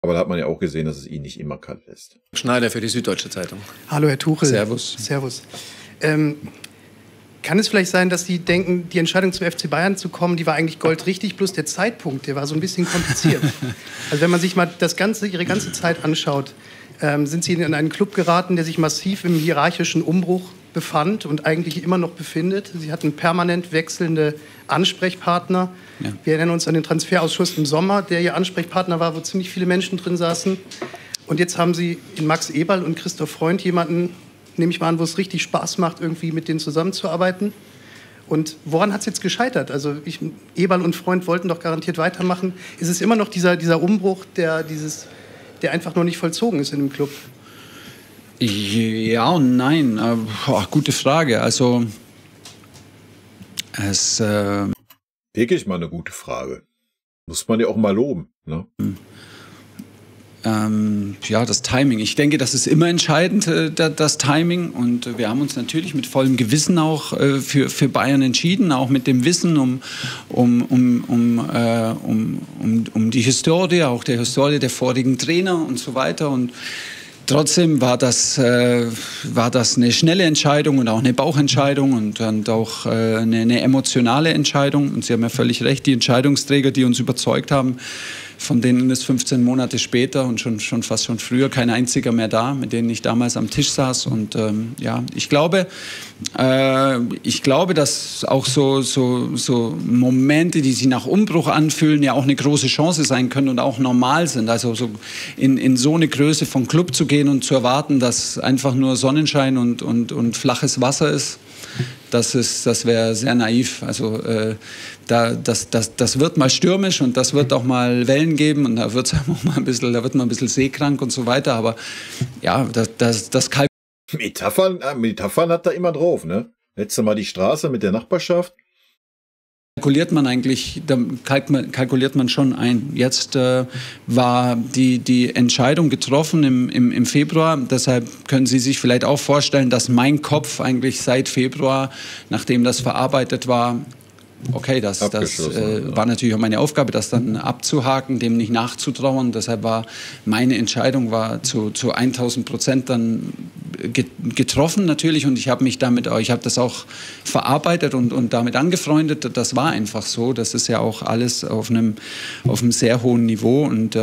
da hat man ja auch gesehen, dass es ihn nicht immer kalt lässt. Schneider für die Süddeutsche Zeitung. Hallo, Herr Tuchel. Servus. Servus. Kann es vielleicht sein, dass Sie denken, die Entscheidung zum FC Bayern zu kommen, die war eigentlich goldrichtig, bloß der Zeitpunkt, der war so ein bisschen kompliziert. Also wenn man sich mal Ihre ganze Zeit anschaut, sind Sie in einen Club geraten, der sich massiv im hierarchischen Umbruch befand und eigentlich immer noch befindet. Sie hatten permanent wechselnde Ansprechpartner. Ja. Wir erinnern uns an den Transferausschuss im Sommer, der Ihr Ansprechpartner war, wo ziemlich viele Menschen drin saßen. Und jetzt haben Sie in Max Eberl und Christoph Freund jemanden, nehme ich mal an, wo es richtig Spaß macht, irgendwie mit denen zusammenzuarbeiten. Und woran hat es jetzt gescheitert? Also Eberl und Freund wollten doch garantiert weitermachen. Ist es immer noch dieser Umbruch, der einfach noch nicht vollzogen ist in dem Club? Ja und nein. Gute Frage. Also Wirklich mal eine gute Frage. Muss man ja auch mal loben. Ne? Ja, das Timing. Ich denke, das ist immer entscheidend, das Timing. Und wir haben uns natürlich mit vollem Gewissen auch für Bayern entschieden, auch mit dem Wissen um die Historie, auch der Historie der vorigen Trainer und so weiter. Und trotzdem war das eine schnelle Entscheidung und auch eine Bauchentscheidung und auch eine emotionale Entscheidung. Und Sie haben ja völlig recht, die Entscheidungsträger, die uns überzeugt haben, von denen ist 15 Monate später und schon fast schon früher kein einziger mehr da, mit denen ich damals am Tisch saß. Und ja, ich glaube, dass auch so Momente, die sich nach Umbruch anfühlen, ja auch eine große Chance sein können und auch normal sind. Also so in so eine Größe von Club zu gehen und zu erwarten, dass einfach nur Sonnenschein und flaches Wasser ist, das wäre sehr naiv. Also das wird mal stürmisch und das wird auch mal Wellen geben und da wird man ein bisschen seekrank und so weiter. Aber ja, das kann. Metaphern hat er immer drauf, ne? Letztes Mal die Straße mit der Nachbarschaft. Kalkuliert man schon ein. Jetzt war die Entscheidung getroffen im Februar. Deshalb können Sie sich vielleicht auch vorstellen, dass mein Kopf eigentlich seit Februar, nachdem das verarbeitet war, okay, das war natürlich auch meine Aufgabe, das dann abzuhaken, dem nicht nachzutrauern. Deshalb war meine Entscheidung zu 1000% dann getroffen natürlich und ich habe das auch verarbeitet und damit angefreundet. Das war einfach so. Das ist ja auch alles auf einem sehr hohen Niveau und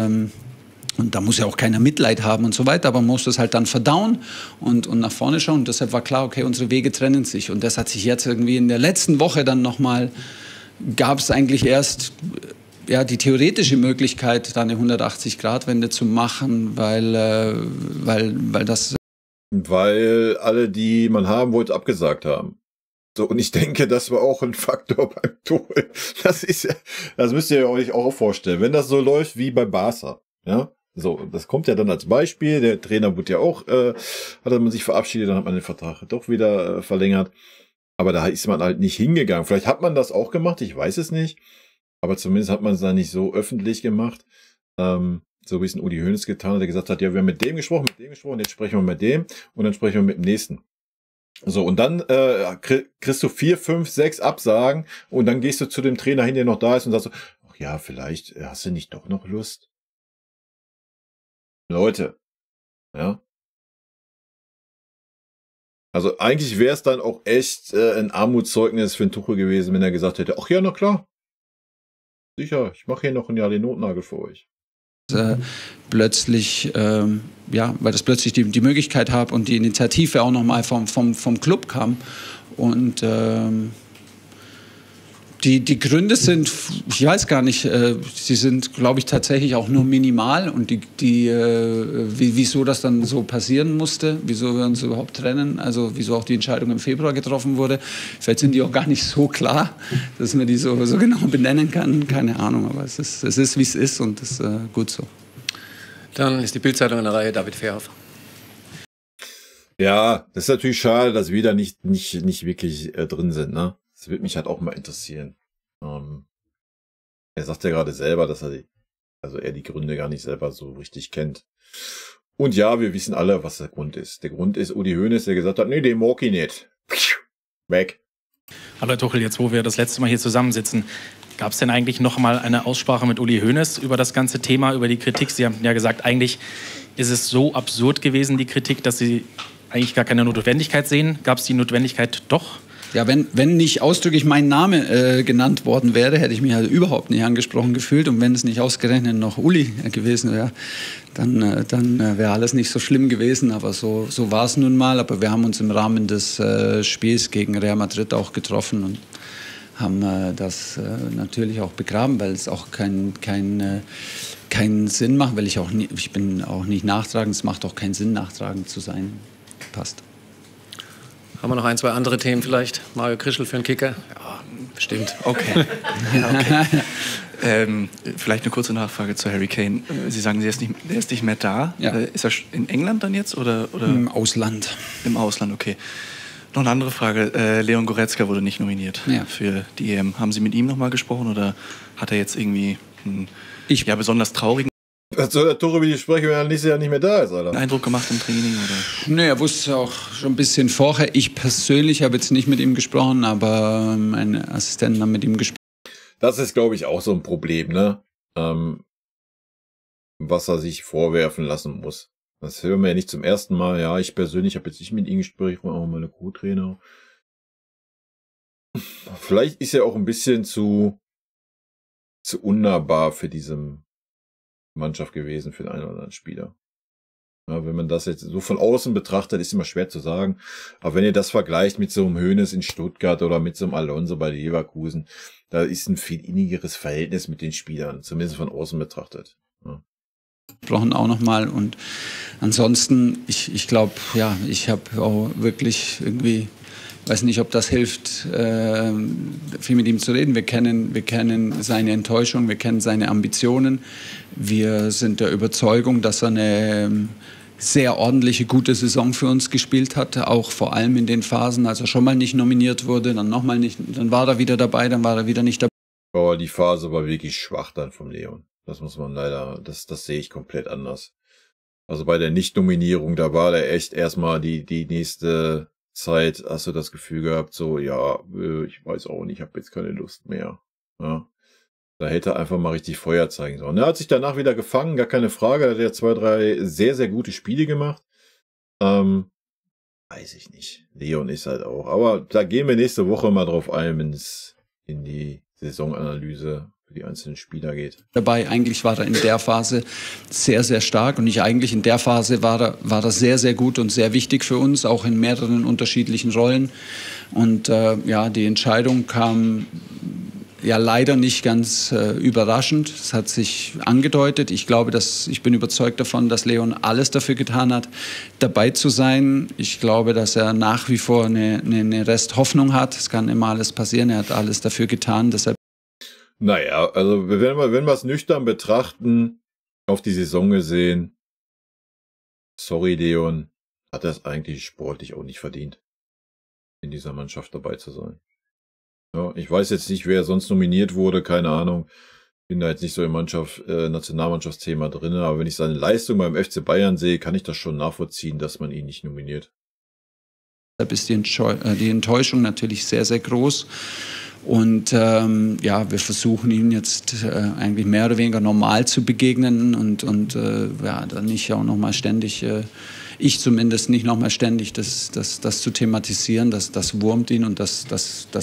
da muss ja auch keiner Mitleid haben und so weiter, aber man muss das halt dann verdauen und nach vorne schauen. Und deshalb war klar, okay, unsere Wege trennen sich. Und das hat sich jetzt irgendwie in der letzten Woche dann nochmal, gab es eigentlich erst die theoretische Möglichkeit, da eine 180-Grad-Wende zu machen, weil alle, die man haben wollte, abgesagt haben. So, und ich denke, das war auch ein Faktor beim Tuchel. Das müsst ihr euch auch vorstellen. Wenn das so läuft wie bei Barca, ja, so, das kommt ja dann als Beispiel. Der Trainer wurde ja auch, hat man sich verabschiedet, dann hat man den Vertrag doch wieder verlängert. Aber da ist man halt nicht hingegangen. Vielleicht hat man das auch gemacht, ich weiß es nicht. Aber zumindest hat man es da nicht so öffentlich gemacht. So wie es ein Uli Hoeneß getan hat, der gesagt hat, ja, wir haben mit dem gesprochen, jetzt sprechen wir mit dem und dann sprechen wir mit dem nächsten. So, und dann kriegst du 4, 5, 6 Absagen und dann gehst du zu dem Trainer hin, der noch da ist und sagst so, ach ja, vielleicht hast du nicht doch noch Lust. Leute, ja. Also eigentlich wäre es dann auch echt ein Armutszeugnis für einen Tuchel gewesen, wenn er gesagt hätte, ach ja, na klar, sicher, ich mache hier noch ein Jahr den Notnagel für euch. Plötzlich, weil das plötzlich die Möglichkeit habe und die Initiative auch nochmal vom Club kam. Und die Gründe sind, ich weiß gar nicht, sie sind, glaube ich, tatsächlich auch nur minimal. Und wieso das dann so passieren musste, wieso wir uns überhaupt trennen, also wieso auch die Entscheidung im Februar getroffen wurde, vielleicht sind die auch gar nicht so klar, dass man die so genau benennen kann. Keine Ahnung, aber es ist wie es ist und das ist gut so. Dann ist die Bild-Zeitung in der Reihe, David Fairhoff. Ja, das ist natürlich schade, dass wir da nicht wirklich drin sind, ne? Das würde mich halt auch mal interessieren. Er sagt ja gerade selber, dass er die Gründe gar nicht selber so richtig kennt. Und ja, wir wissen alle, was der Grund ist. Der Grund ist Uli Hoeneß, der gesagt hat, nee, den mag ich nicht. Weg. Hallo Herr Tuchel, jetzt wo wir das letzte Mal hier zusammensitzen, gab es denn eigentlich noch mal eine Aussprache mit Uli Hoeneß über das ganze Thema, über die Kritik? Sie haben ja gesagt, eigentlich ist es so absurd gewesen, die Kritik, dass Sie eigentlich gar keine Notwendigkeit sehen. Gab es die Notwendigkeit doch? Ja, wenn nicht ausdrücklich mein Name genannt worden wäre, hätte ich mich halt überhaupt nicht angesprochen gefühlt. Und wenn es nicht ausgerechnet noch Uli gewesen wäre, dann wäre alles nicht so schlimm gewesen. Aber so war es nun mal. Aber wir haben uns im Rahmen des Spiels gegen Real Madrid auch getroffen und haben das natürlich auch begraben, weil es auch keinen Sinn macht, weil ich bin auch nicht nachtragend. Es macht auch keinen Sinn, nachtragend zu sein. Passt. Haben wir noch 1, 2 andere Themen vielleicht? Mario Krischl für einen Kicker? Ja, bestimmt. Okay. Ja, okay. Vielleicht eine kurze Nachfrage zu Harry Kane. Sie sagen, der ist nicht mehr da. Ja. Ist er in England dann jetzt? Oder? Im Ausland. Im Ausland, okay. Noch eine andere Frage. Leon Goretzka wurde nicht nominiert für die EM. Haben Sie mit ihm noch mal gesprochen oder hat er jetzt irgendwie einen besonders traurigen... Was soll der Tore wie die sprechen, wenn er nächstes Jahr nicht mehr da ist, Alter? Eindruck gemacht im Training, oder? Nee, er wusste auch schon ein bisschen vorher. Ich persönlich habe jetzt nicht mit ihm gesprochen, aber meine Assistenten haben mit ihm gesprochen. Das ist, glaube ich, auch so ein Problem, ne? Was er sich vorwerfen lassen muss. Das hören wir ja nicht zum ersten Mal. Ja, ich persönlich habe jetzt nicht mit ihm gesprochen, auch meine Co-Trainer. Vielleicht ist er auch ein bisschen zu unnahbar für diese Mannschaft gewesen, für den einen oder anderen Spieler. Ja, wenn man das jetzt so von außen betrachtet, ist immer schwer zu sagen. Aber wenn ihr das vergleicht mit so einem Hoeneß in Stuttgart oder mit so einem Alonso bei Leverkusen, da ist ein viel innigeres Verhältnis mit den Spielern, zumindest von außen betrachtet. Ja. Gesprochen auch nochmal und ansonsten, ich glaube, ja, ich habe auch wirklich irgendwie, weiß nicht, ob das hilft, viel mit ihm zu reden. Wir kennen seine Enttäuschung, wir kennen seine Ambitionen. Wir sind der Überzeugung, dass er eine sehr ordentliche, gute Saison für uns gespielt hat, auch vor allem in den Phasen, als er schon mal nicht nominiert wurde, dann nochmal nicht, dann war er wieder dabei, dann war er wieder nicht dabei. Aber die Phase war wirklich schwach dann vom Leon. Das muss man leider, das sehe ich komplett anders. Also bei der Nicht-Nominierung, da war der echt erstmal die nächste Zeit, hast du das Gefühl gehabt, so, ja, ich weiß auch nicht, ich habe jetzt keine Lust mehr. Ja. Da hätte er einfach mal richtig Feuer zeigen sollen. Er hat sich danach wieder gefangen, gar keine Frage. Da hat er 2, 3 sehr, sehr gute Spiele gemacht. Weiß ich nicht. Leon ist halt auch. Aber da gehen wir nächste Woche mal drauf ein, wenn es in die Saisonanalyse für die einzelnen Spieler geht. Dabei, eigentlich war er in der Phase sehr, sehr stark und nicht eigentlich in der Phase war er sehr, sehr gut und sehr wichtig für uns, auch in mehreren unterschiedlichen Rollen. Und ja, die Entscheidung kam ja leider nicht ganz überraschend. Es hat sich angedeutet. Ich bin überzeugt davon, dass Leon alles dafür getan hat, dabei zu sein. Ich glaube, dass er nach wie vor eine Resthoffnung hat. Es kann immer alles passieren. Er hat alles dafür getan. Deshalb. Naja, also wenn wir es nüchtern betrachten, auf die Saison gesehen, sorry Leon, hat er es eigentlich sportlich auch nicht verdient, in dieser Mannschaft dabei zu sein. Ja, ich weiß jetzt nicht, wer sonst nominiert wurde, keine Ahnung. Bin da jetzt nicht so im Nationalmannschaftsthema drin, aber wenn ich seine Leistung beim FC Bayern sehe, kann ich das schon nachvollziehen, dass man ihn nicht nominiert. Deshalb ist die Enttäuschung natürlich sehr, sehr groß. Und ja, wir versuchen ihm jetzt eigentlich mehr oder weniger normal zu begegnen und ja, dann nicht auch nochmal ständig, ich zumindest nicht nochmal ständig das zu thematisieren, das wurmt ihn und das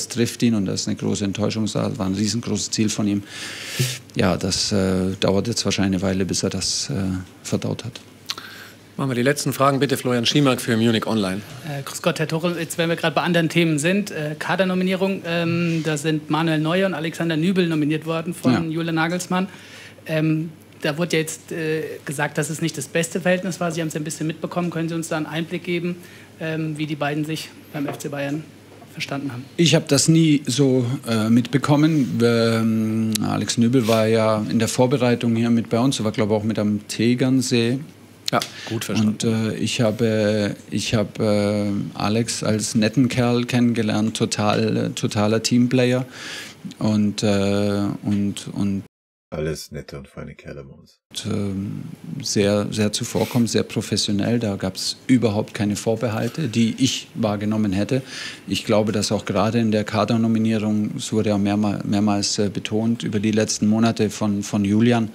trifft ihn und das ist eine große Enttäuschung, das war ein riesengroßes Ziel von ihm. Ja, das dauert jetzt wahrscheinlich eine Weile, bis er das verdaut hat. Machen wir die letzten Fragen bitte, Florian Schiemark für Munich Online. Grüß Gott, Herr Tuchel. Jetzt, wenn wir gerade bei anderen Themen sind, Kadernominierung, da sind Manuel Neuer und Alexander Nübel nominiert worden von Julian Nagelsmann. Da wurde ja jetzt gesagt, dass es nicht das beste Verhältnis war. Sie haben es ein bisschen mitbekommen. Können Sie uns da einen Einblick geben, wie die beiden sich beim FC Bayern verstanden haben? Ich habe das nie so mitbekommen. Alex Nübel war ja in der Vorbereitung hier mit bei uns. Er war, glaube ich, auch mit am Tegernsee. Ja, gut verstanden. Und ich habe Alex als netten Kerl kennengelernt, totaler Teamplayer und alles nette und feine Kerle bei uns. Sehr, sehr zuvorkommend, sehr professionell. Da gab es überhaupt keine Vorbehalte, die ich wahrgenommen hätte. Ich glaube, dass auch gerade in der Kadernominierung, es wurde ja mehrmals betont über die letzten Monate von Julian,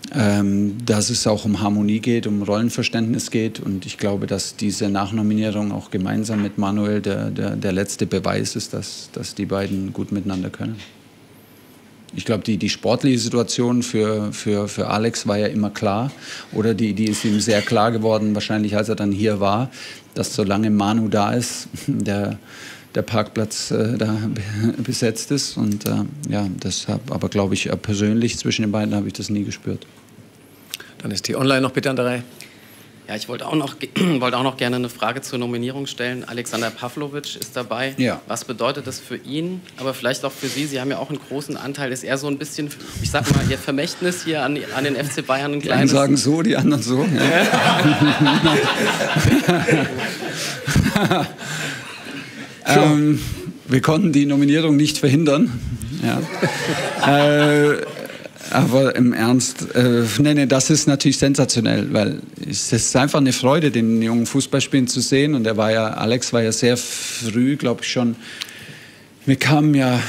dass es auch um Harmonie geht, um Rollenverständnis geht. Und ich glaube, dass diese Nachnominierung auch gemeinsam mit Manuel der letzte Beweis ist, dass die beiden gut miteinander können. Ich glaube, die sportliche Situation für Alex war ja immer klar. Oder die ist ihm sehr klar geworden, wahrscheinlich als er dann hier war, dass solange Manu da ist, der Parkplatz da besetzt ist. Und ja, deshalb, aber glaube ich, persönlich zwischen den beiden habe ich das nie gespürt. Dann ist die Online noch bitte an der Reihe. Ja, ich wollte auch noch gerne eine Frage zur Nominierung stellen. Alexander Pavlovic ist dabei. Ja. Was bedeutet das für ihn, aber vielleicht auch für Sie? Sie haben ja auch einen großen Anteil. Ist er so ein bisschen, ich sag mal, Ihr Vermächtnis hier an den FC Bayern? Ein die einen sagen so, die anderen so. Ja. Wir konnten die Nominierung nicht verhindern. Ja. aber im Ernst, nee, das ist natürlich sensationell, weil es ist einfach eine Freude, den jungen Fußball spielen zu sehen. Und Alex war ja sehr früh, glaube ich schon, wir kamen ja,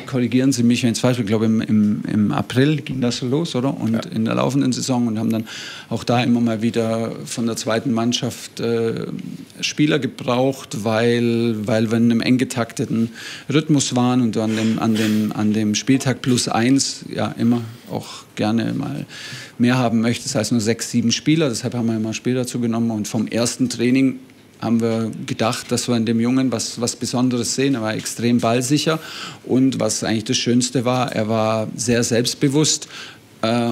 korrigieren Sie mich, wenn ich es falsch bin, ich glaube im April ging das so los, oder? Und in der laufenden Saison und haben dann auch da immer mal wieder von der zweiten Mannschaft Spieler gebraucht, weil wir in einem eng getakteten Rhythmus waren und an dem Spieltag +1 ja immer auch gerne mal mehr haben möchte. Das heißt nur 6, 7 Spieler, deshalb haben wir immer Spieler dazu genommen und vom ersten Training haben wir gedacht, dass wir in dem Jungen was Besonderes sehen. Er war extrem ballsicher und was eigentlich das Schönste war, er war sehr selbstbewusst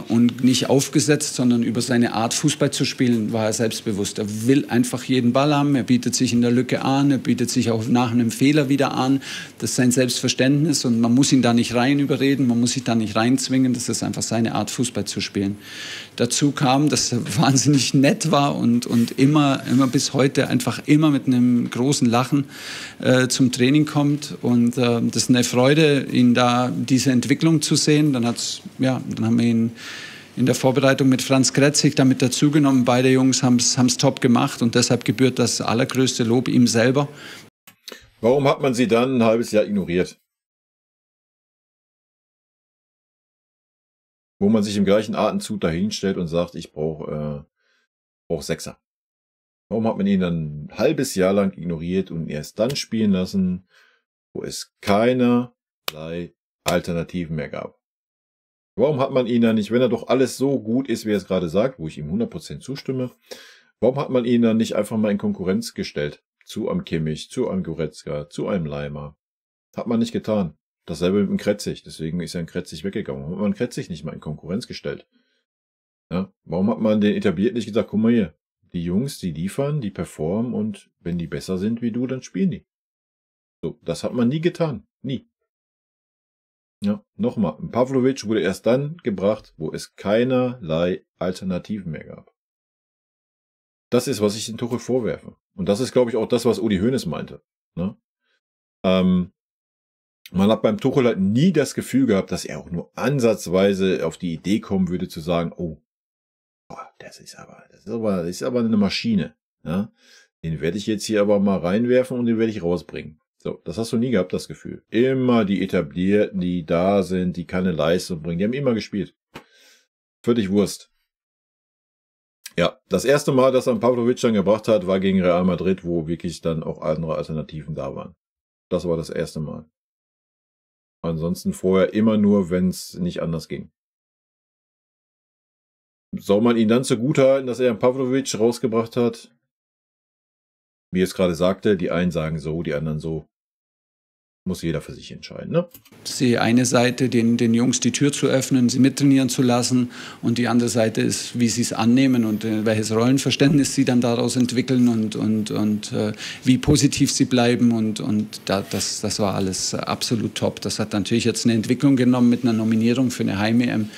und nicht aufgesetzt, sondern über seine Art Fußball zu spielen, war er selbstbewusst. Er will einfach jeden Ball haben, er bietet sich in der Lücke an, er bietet sich auch nach einem Fehler wieder an. Das ist sein Selbstverständnis und man muss ihn da nicht rein überreden, man muss sich da nicht reinzwingen, das ist einfach seine Art Fußball zu spielen. Dazu kam, dass er wahnsinnig nett war und immer bis heute einfach immer mit einem großen Lachen zum Training kommt und das ist eine Freude, ihn da diese Entwicklung zu sehen. Dann haben wir ihn in der Vorbereitung mit Franz Kretzig damit dazugenommen. Beide Jungs haben es top gemacht und deshalb gebührt das allergrößte Lob ihm selber. Warum hat man sie dann ein halbes Jahr ignoriert? Wo man sich im gleichen Atemzug dahinstellt und sagt, ich brauche Sechser. Warum hat man ihn dann ein halbes Jahr lang ignoriert und erst dann spielen lassen, wo es keinerlei Alternativen mehr gab? Warum hat man ihn dann nicht, wenn er doch alles so gut ist, wie er es gerade sagt, wo ich ihm 100% zustimme, warum hat man ihn dann nicht einfach mal in Konkurrenz gestellt? Zu einem Kimmich, zu einem Goretzka, zu einem Leimer. Hat man nicht getan. Dasselbe mit dem Kretzig. Deswegen ist ja ein Kretzig weggegangen. Warum hat man Kretzig nicht mal in Konkurrenz gestellt? Ja, warum hat man den etabliert nicht gesagt, guck mal hier, die Jungs, die liefern, die performen und wenn die besser sind wie du, dann spielen die. So, das hat man nie getan. Nie. Ja, nochmal, Pavlovic wurde erst dann gebracht, wo es keinerlei Alternativen mehr gab. Das ist, was ich den Tuchel vorwerfe. Und das ist, glaube ich, auch das, was Uli Hoeneß meinte. Ne? Man hat beim Tuchel halt nie das Gefühl gehabt, dass er auch nur ansatzweise auf die Idee kommen würde, zu sagen, das ist aber eine Maschine. Ja? Den werde ich jetzt hier aber mal reinwerfen und den werde ich rausbringen. So, das hast du nie gehabt, das Gefühl. Immer die Etablierten, die da sind, die keine Leistung bringen, die haben immer gespielt. Völlig Wurst. Ja, das erste Mal, dass er Pavlovic dann gebracht hat, war gegen Real Madrid, wo wirklich dann auch andere Alternativen da waren. Das war das erste Mal. Ansonsten vorher immer nur, wenn es nicht anders ging. Soll man ihn dann zugutehalten, dass er einen Pavlovic rausgebracht hat? Wie es gerade sagte, die einen sagen so, die anderen so. Muss jeder für sich entscheiden, ne? Die eine Seite, den Jungs die Tür zu öffnen, sie mittrainieren zu lassen und die andere Seite ist, wie sie es annehmen und welches Rollenverständnis sie dann daraus entwickeln und wie positiv sie bleiben und das war alles absolut top. Das hat natürlich jetzt eine Entwicklung genommen mit einer Nominierung für eine Heim-EM.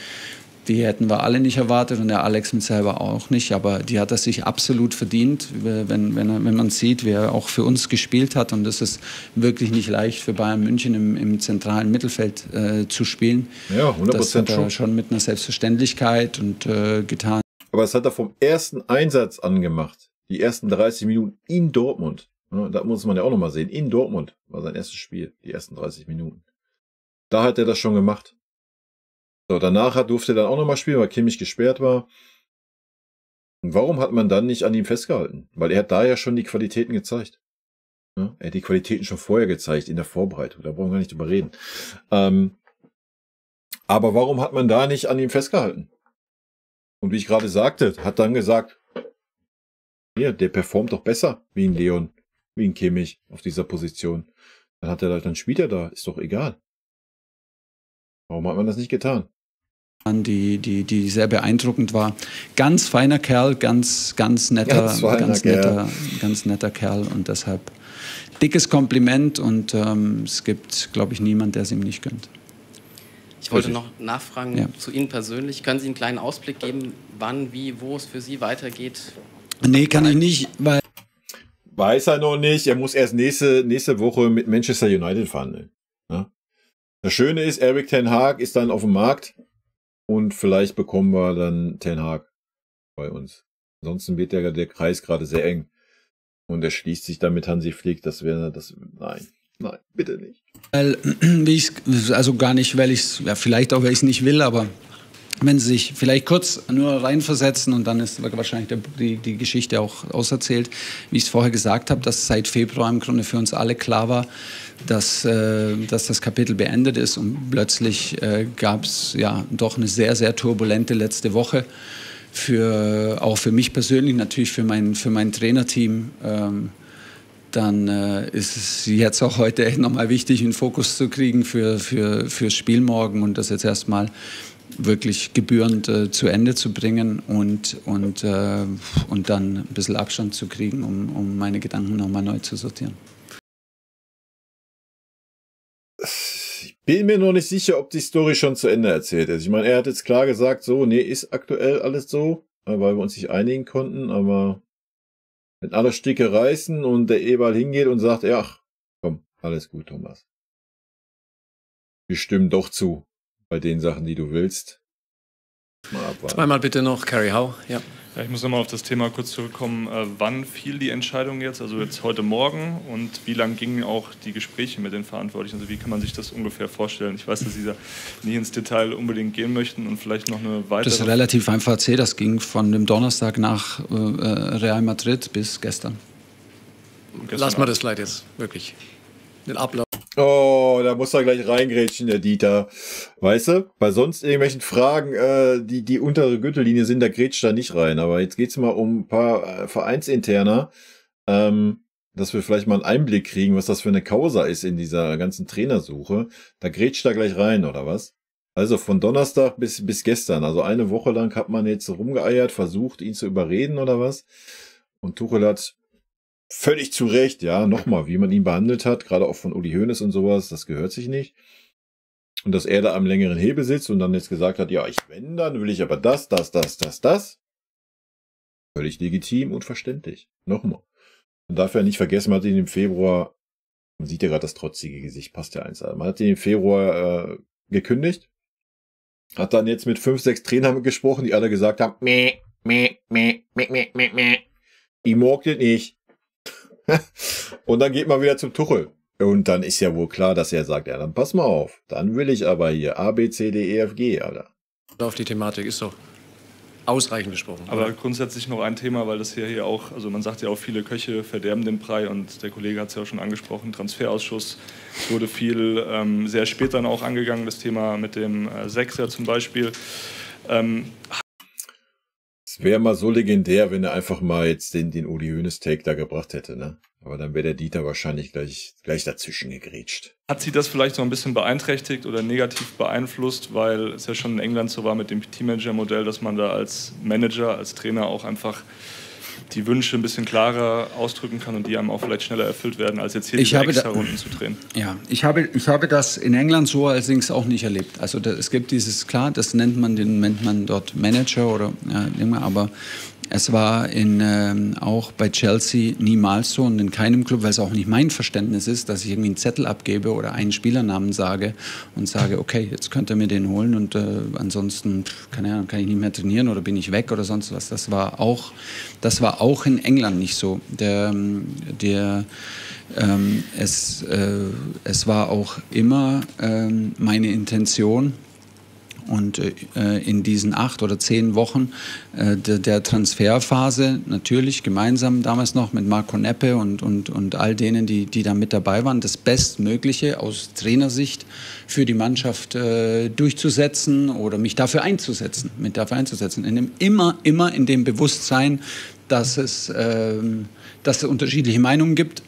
Die hätten wir alle nicht erwartet und der Alex mit selber auch nicht, aber die hat er sich absolut verdient, wenn man sieht, wie er auch für uns gespielt hat und das ist wirklich nicht leicht für Bayern München im zentralen Mittelfeld zu spielen. Ja, 100% das hat er schon mit einer Selbstverständlichkeit und getan. Aber das hat er vom ersten Einsatz angemacht, die ersten 30 Minuten in Dortmund. Da muss man ja auch nochmal sehen, in Dortmund war sein erstes Spiel, die ersten 30 Minuten. Da hat er das schon gemacht. So, danach durfte er dann auch nochmal spielen, weil Kimmich gesperrt war. Und warum hat man dann nicht an ihm festgehalten? Weil er hat da ja schon die Qualitäten gezeigt. Ja, er hat die Qualitäten schon vorher gezeigt, in der Vorbereitung. Da brauchen wir gar nicht drüber reden. Aber warum hat man da nicht an ihm festgehalten? Und wie ich gerade sagte, hat dann gesagt, hier, der performt doch besser wie ein Leon, wie ein Kimmich auf dieser Position. Dann spielt er da, ist doch egal. Warum hat man das nicht getan? Die sehr beeindruckend war. Ganz feiner Kerl, ganz netter Kerl und deshalb dickes Kompliment und es gibt, glaube ich, niemand, der es ihm nicht gönnt. Ich wollte noch nachfragen zu Ihnen persönlich. Können Sie einen kleinen Ausblick geben, wann, wie, wo es für Sie weitergeht? Nee, kann ich nicht, weil... Weiß er noch nicht. Er muss erst nächste Woche mit Manchester United verhandeln. Ja? Das Schöne ist, Erik ten Hag ist dann auf dem Markt. und vielleicht bekommen wir dann Ten Hag bei uns. Ansonsten wird der Kreis gerade sehr eng und er schließt sich dann mit Hansi Flick. Das wäre das. Nein, bitte nicht. Also gar nicht, weil ich es, ja, vielleicht auch, weil ich es nicht will, aber wenn Sie sich vielleicht kurz nur reinversetzen und dann ist wahrscheinlich die Geschichte auch auserzählt, wie ich es vorher gesagt habe, dass seit Februar im Grunde für uns alle klar war, dass das Kapitel beendet ist und plötzlich gab es ja doch eine sehr, sehr turbulente letzte Woche. Auch für mich persönlich, natürlich für mein Trainerteam. Dann ist es jetzt auch heute echt nochmal wichtig, einen Fokus zu kriegen fürs Spiel morgen und das jetzt erstmal wirklich gebührend zu Ende zu bringen und dann ein bisschen Abstand zu kriegen, um meine Gedanken nochmal neu zu sortieren. Ich bin mir noch nicht sicher, ob die Story schon zu Ende erzählt ist. Ich meine, er hat jetzt klar gesagt, so, nee, ist aktuell alles so, weil wir uns nicht einigen konnten, aber wenn alle Stricke reißen und der Eberl hingeht und sagt, ja, komm, alles gut, Thomas. Wir stimmen doch zu bei den Sachen, die du willst. Zweimal bitte noch, Carrie Howe. Ja. Ja, ich muss nochmal auf das Thema kurz zurückkommen. Wann fiel die Entscheidung jetzt? Also jetzt heute Morgen und wie lang gingen auch die Gespräche mit den Verantwortlichen? Also wie kann man sich das ungefähr vorstellen? Ich weiß, dass Sie da nicht ins Detail unbedingt gehen möchten und vielleicht noch eine weitere... Das ist relativ einfach erzählt. Das ging von dem Donnerstag nach Real Madrid bis gestern. Lass mal das Slide jetzt wirklich. Den Ablauf. Oh, da muss er gleich reingrätschen, der Dieter. Weißt du, bei sonst irgendwelchen Fragen, die untere Gürtellinie sind, da grätscht er nicht rein. Aber jetzt geht's mal um ein paar Vereinsinterner, dass wir vielleicht mal einen Einblick kriegen, was das für eine Causa ist in dieser ganzen Trainersuche. Da grätscht er gleich rein, oder was? Also von Donnerstag bis gestern. Also eine Woche lang hat man jetzt rumgeeiert, versucht, ihn zu überreden, oder was? Und Tuchel hat völlig zu Recht, ja, nochmal, wie man ihn behandelt hat, gerade auch von Uli Hoeneß und sowas, das gehört sich nicht. Und dass er da am längeren Hebel sitzt und dann jetzt gesagt hat, ja, dann will ich aber das. Völlig legitim und verständlich. Nochmal. Man darf ja nicht vergessen, man hat ihn im Februar, man sieht ja gerade das trotzige Gesicht, passt ja eins an. Man hat ihn im Februar gekündigt, hat dann jetzt mit 5, 6 Trainern gesprochen, die alle gesagt haben, ich mag das nicht. Und dann geht man wieder zum Tuchel. Und dann ist ja wohl klar, dass er sagt, ja, dann pass mal auf. Dann will ich aber hier A, B, C, D, E, F, G, Alter. Auf die Thematik ist doch ausreichend besprochen. Aber grundsätzlich noch ein Thema, weil das hier auch, also man sagt ja auch, viele Köche verderben den Brei und der Kollege hat es ja auch schon angesprochen, Transferausschuss wurde viel sehr spät dann auch angegangen, das Thema mit dem Sechser zum Beispiel. Es wäre mal so legendär, wenn er einfach mal jetzt den Uli Hoeneß-Take da gebracht hätte, ne? Aber dann wäre der Dieter wahrscheinlich gleich dazwischen gegrätscht. Hat Sie das vielleicht noch ein bisschen beeinträchtigt oder negativ beeinflusst, weil es ja schon in England so war mit dem Teammanager-Modell, dass man da als Manager, als Trainer auch einfach die Wünsche ein bisschen klarer ausdrücken kann und die einem auch vielleicht schneller erfüllt werden, als jetzt hier diese extra Runden zu drehen? Ja, ich habe das in England so allerdings auch nicht erlebt. Also es gibt dieses, klar, das nennt man dort Manager oder ja, aber es war auch bei Chelsea niemals so und in keinem Club, weil es auch nicht mein Verständnis ist, dass ich irgendwie einen Zettel abgebe oder einen Spielernamen sage und sage, okay, jetzt könnt ihr mir den holen und ansonsten keine Ahnung, kann ich nicht mehr trainieren oder bin ich weg oder sonst was. Das war auch in England nicht so. Es war auch immer meine Intention, und in diesen 8 oder 10 Wochen der Transferphase natürlich gemeinsam damals noch mit Marco Neppe und all denen, die da mit dabei waren, das Bestmögliche aus Trainersicht für die Mannschaft durchzusetzen oder mich dafür einzusetzen. Immer in dem Bewusstsein, dass es unterschiedliche Meinungen gibt,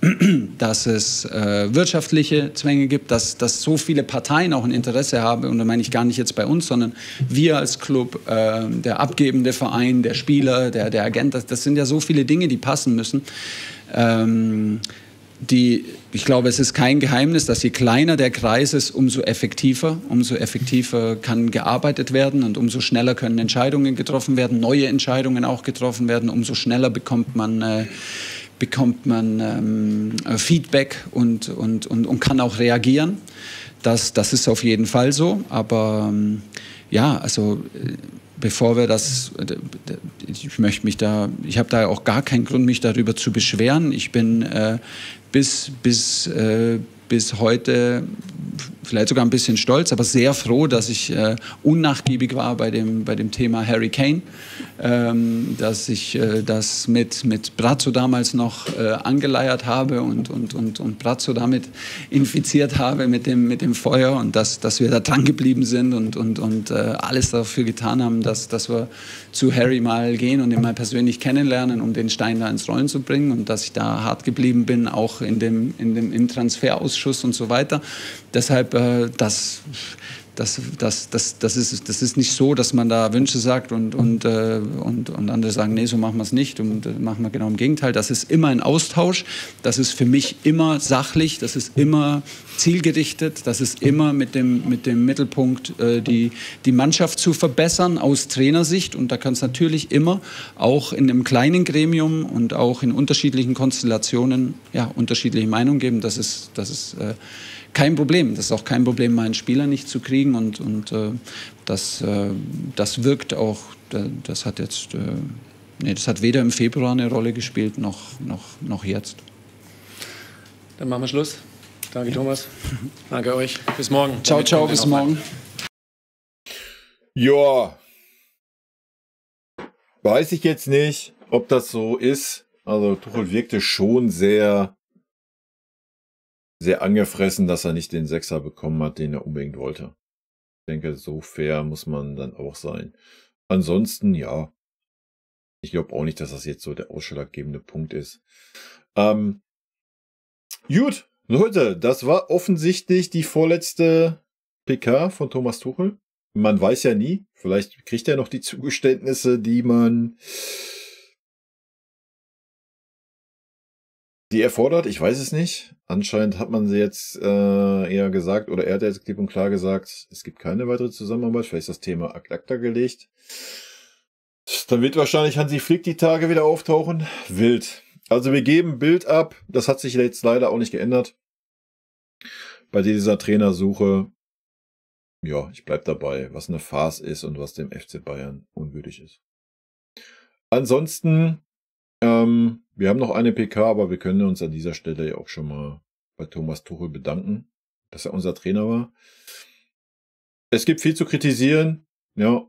dass es wirtschaftliche Zwänge gibt, dass so viele Parteien auch ein Interesse haben, und da meine ich gar nicht jetzt bei uns, sondern wir als Club, der abgebende Verein, der Spieler, der Agent, das sind ja so viele Dinge, die passen müssen. Ich glaube, es ist kein Geheimnis, dass je kleiner der Kreis ist, umso effektiver kann gearbeitet werden und umso schneller können Entscheidungen getroffen werden, neue Entscheidungen auch getroffen werden, umso schneller bekommt man Feedback und kann auch reagieren. Das ist auf jeden Fall so, aber ja, also bevor wir das, ich habe da auch gar keinen Grund, mich darüber zu beschweren. Ich bin bis heute vielleicht sogar ein bisschen stolz, aber sehr froh, dass ich unnachgiebig war bei dem Thema Harry Kane, dass ich das mit Brazzo damals noch angeleiert habe und Brazzo damit infiziert habe mit dem Feuer und dass wir da dran geblieben sind und alles dafür getan haben, dass wir zu Harry mal gehen und ihn mal persönlich kennenlernen, um den Stein da ins Rollen zu bringen und dass ich da hart geblieben bin, auch im Transferausschuss und so weiter. Deshalb, das ist nicht so, dass man da Wünsche sagt und andere sagen, nee, so machen wir es nicht und machen wir genau im Gegenteil. Das ist immer ein Austausch, das ist für mich immer sachlich, das ist immer zielgerichtet, das ist immer mit dem Mittelpunkt, die Mannschaft zu verbessern aus Trainersicht, und da kann es natürlich immer auch in einem kleinen Gremium und auch in unterschiedlichen Konstellationen unterschiedliche Meinungen geben. Das ist kein Problem. Das ist auch kein Problem, meinen Spieler nicht zu kriegen und das wirkt auch, das hat weder im Februar eine Rolle gespielt, noch jetzt. Dann machen wir Schluss. Danke, Thomas. Danke euch. Bis morgen. Ciao, bis morgen. Ja, weiß ich jetzt nicht, ob das so ist. Also Tuchel wirkte schon sehr angefressen, dass er nicht den Sechser bekommen hat, den er unbedingt wollte. Ich denke, so fair muss man dann auch sein. Ansonsten, ja, ich glaube auch nicht, dass das jetzt so der ausschlaggebende Punkt ist. Gut, Leute, das war offensichtlich die vorletzte PK von Thomas Tuchel. Man weiß ja nie, vielleicht kriegt er noch die Zugeständnisse, die er fordert, ich weiß es nicht. Anscheinend hat man sie jetzt eher gesagt, oder er hat jetzt klipp und klar gesagt, es gibt keine weitere Zusammenarbeit, vielleicht ist das Thema ad acta gelegt. Dann wird wahrscheinlich Hansi Flick die Tage wieder auftauchen. Wild. Also wir geben Bild ab, das hat sich jetzt leider auch nicht geändert. Bei dieser Trainersuche, ja, ich bleib dabei, was eine Farce ist und was dem FC Bayern unwürdig ist. Ansonsten, wir haben noch eine PK, aber wir können uns an dieser Stelle ja auch schon mal bei Thomas Tuchel bedanken, dass er unser Trainer war. Es gibt viel zu kritisieren, ja.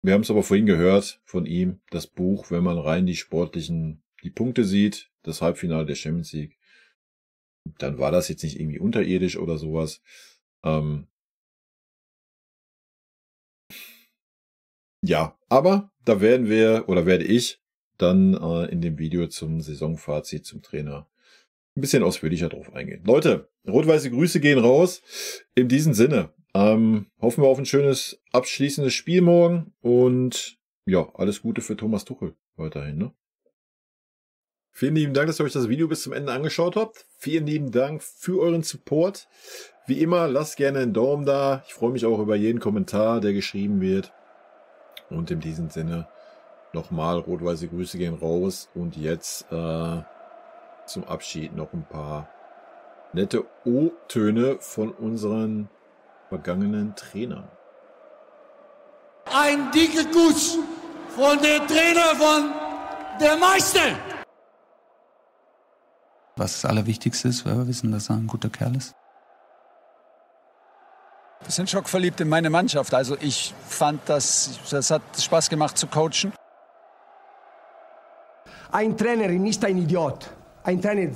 Wir haben es aber vorhin gehört von ihm, das Buch, wenn man rein die Punkte sieht, das Halbfinale der Champions League, dann war das jetzt nicht irgendwie unterirdisch oder sowas. Ja, aber da werde ich dann in dem Video zum Saisonfazit zum Trainer ein bisschen ausführlicher drauf eingehen. Leute, rot-weiße Grüße gehen raus. In diesem Sinne, hoffen wir auf ein schönes abschließendes Spiel morgen und ja, alles Gute für Thomas Tuchel weiterhin, ne? Vielen lieben Dank, dass ihr euch das Video bis zum Ende angeschaut habt. Vielen lieben Dank für euren Support. Wie immer, lasst gerne einen Daumen da. Ich freue mich auch über jeden Kommentar, der geschrieben wird. Und in diesem Sinne nochmal rot-weiße Grüße gehen raus. Und jetzt zum Abschied noch ein paar nette O-Töne von unseren vergangenen Trainern. Ein dicker Kuss von der Trainer von der Meister. Was das Allerwichtigste ist, weil wir wissen, dass er ein guter Kerl ist. Wir sind schockverliebt in meine Mannschaft. Also ich fand, das hat Spaß gemacht zu coachen. Ein Trainer ist ein Idiot. Ein Trainer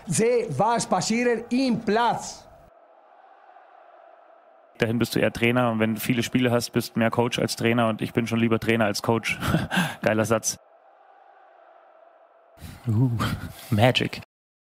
sehe, was passiert im Platz. Dahin bist du eher Trainer und wenn du viele Spiele hast, bist du mehr Coach als Trainer und ich bin schon lieber Trainer als Coach. Geiler Satz. Magic.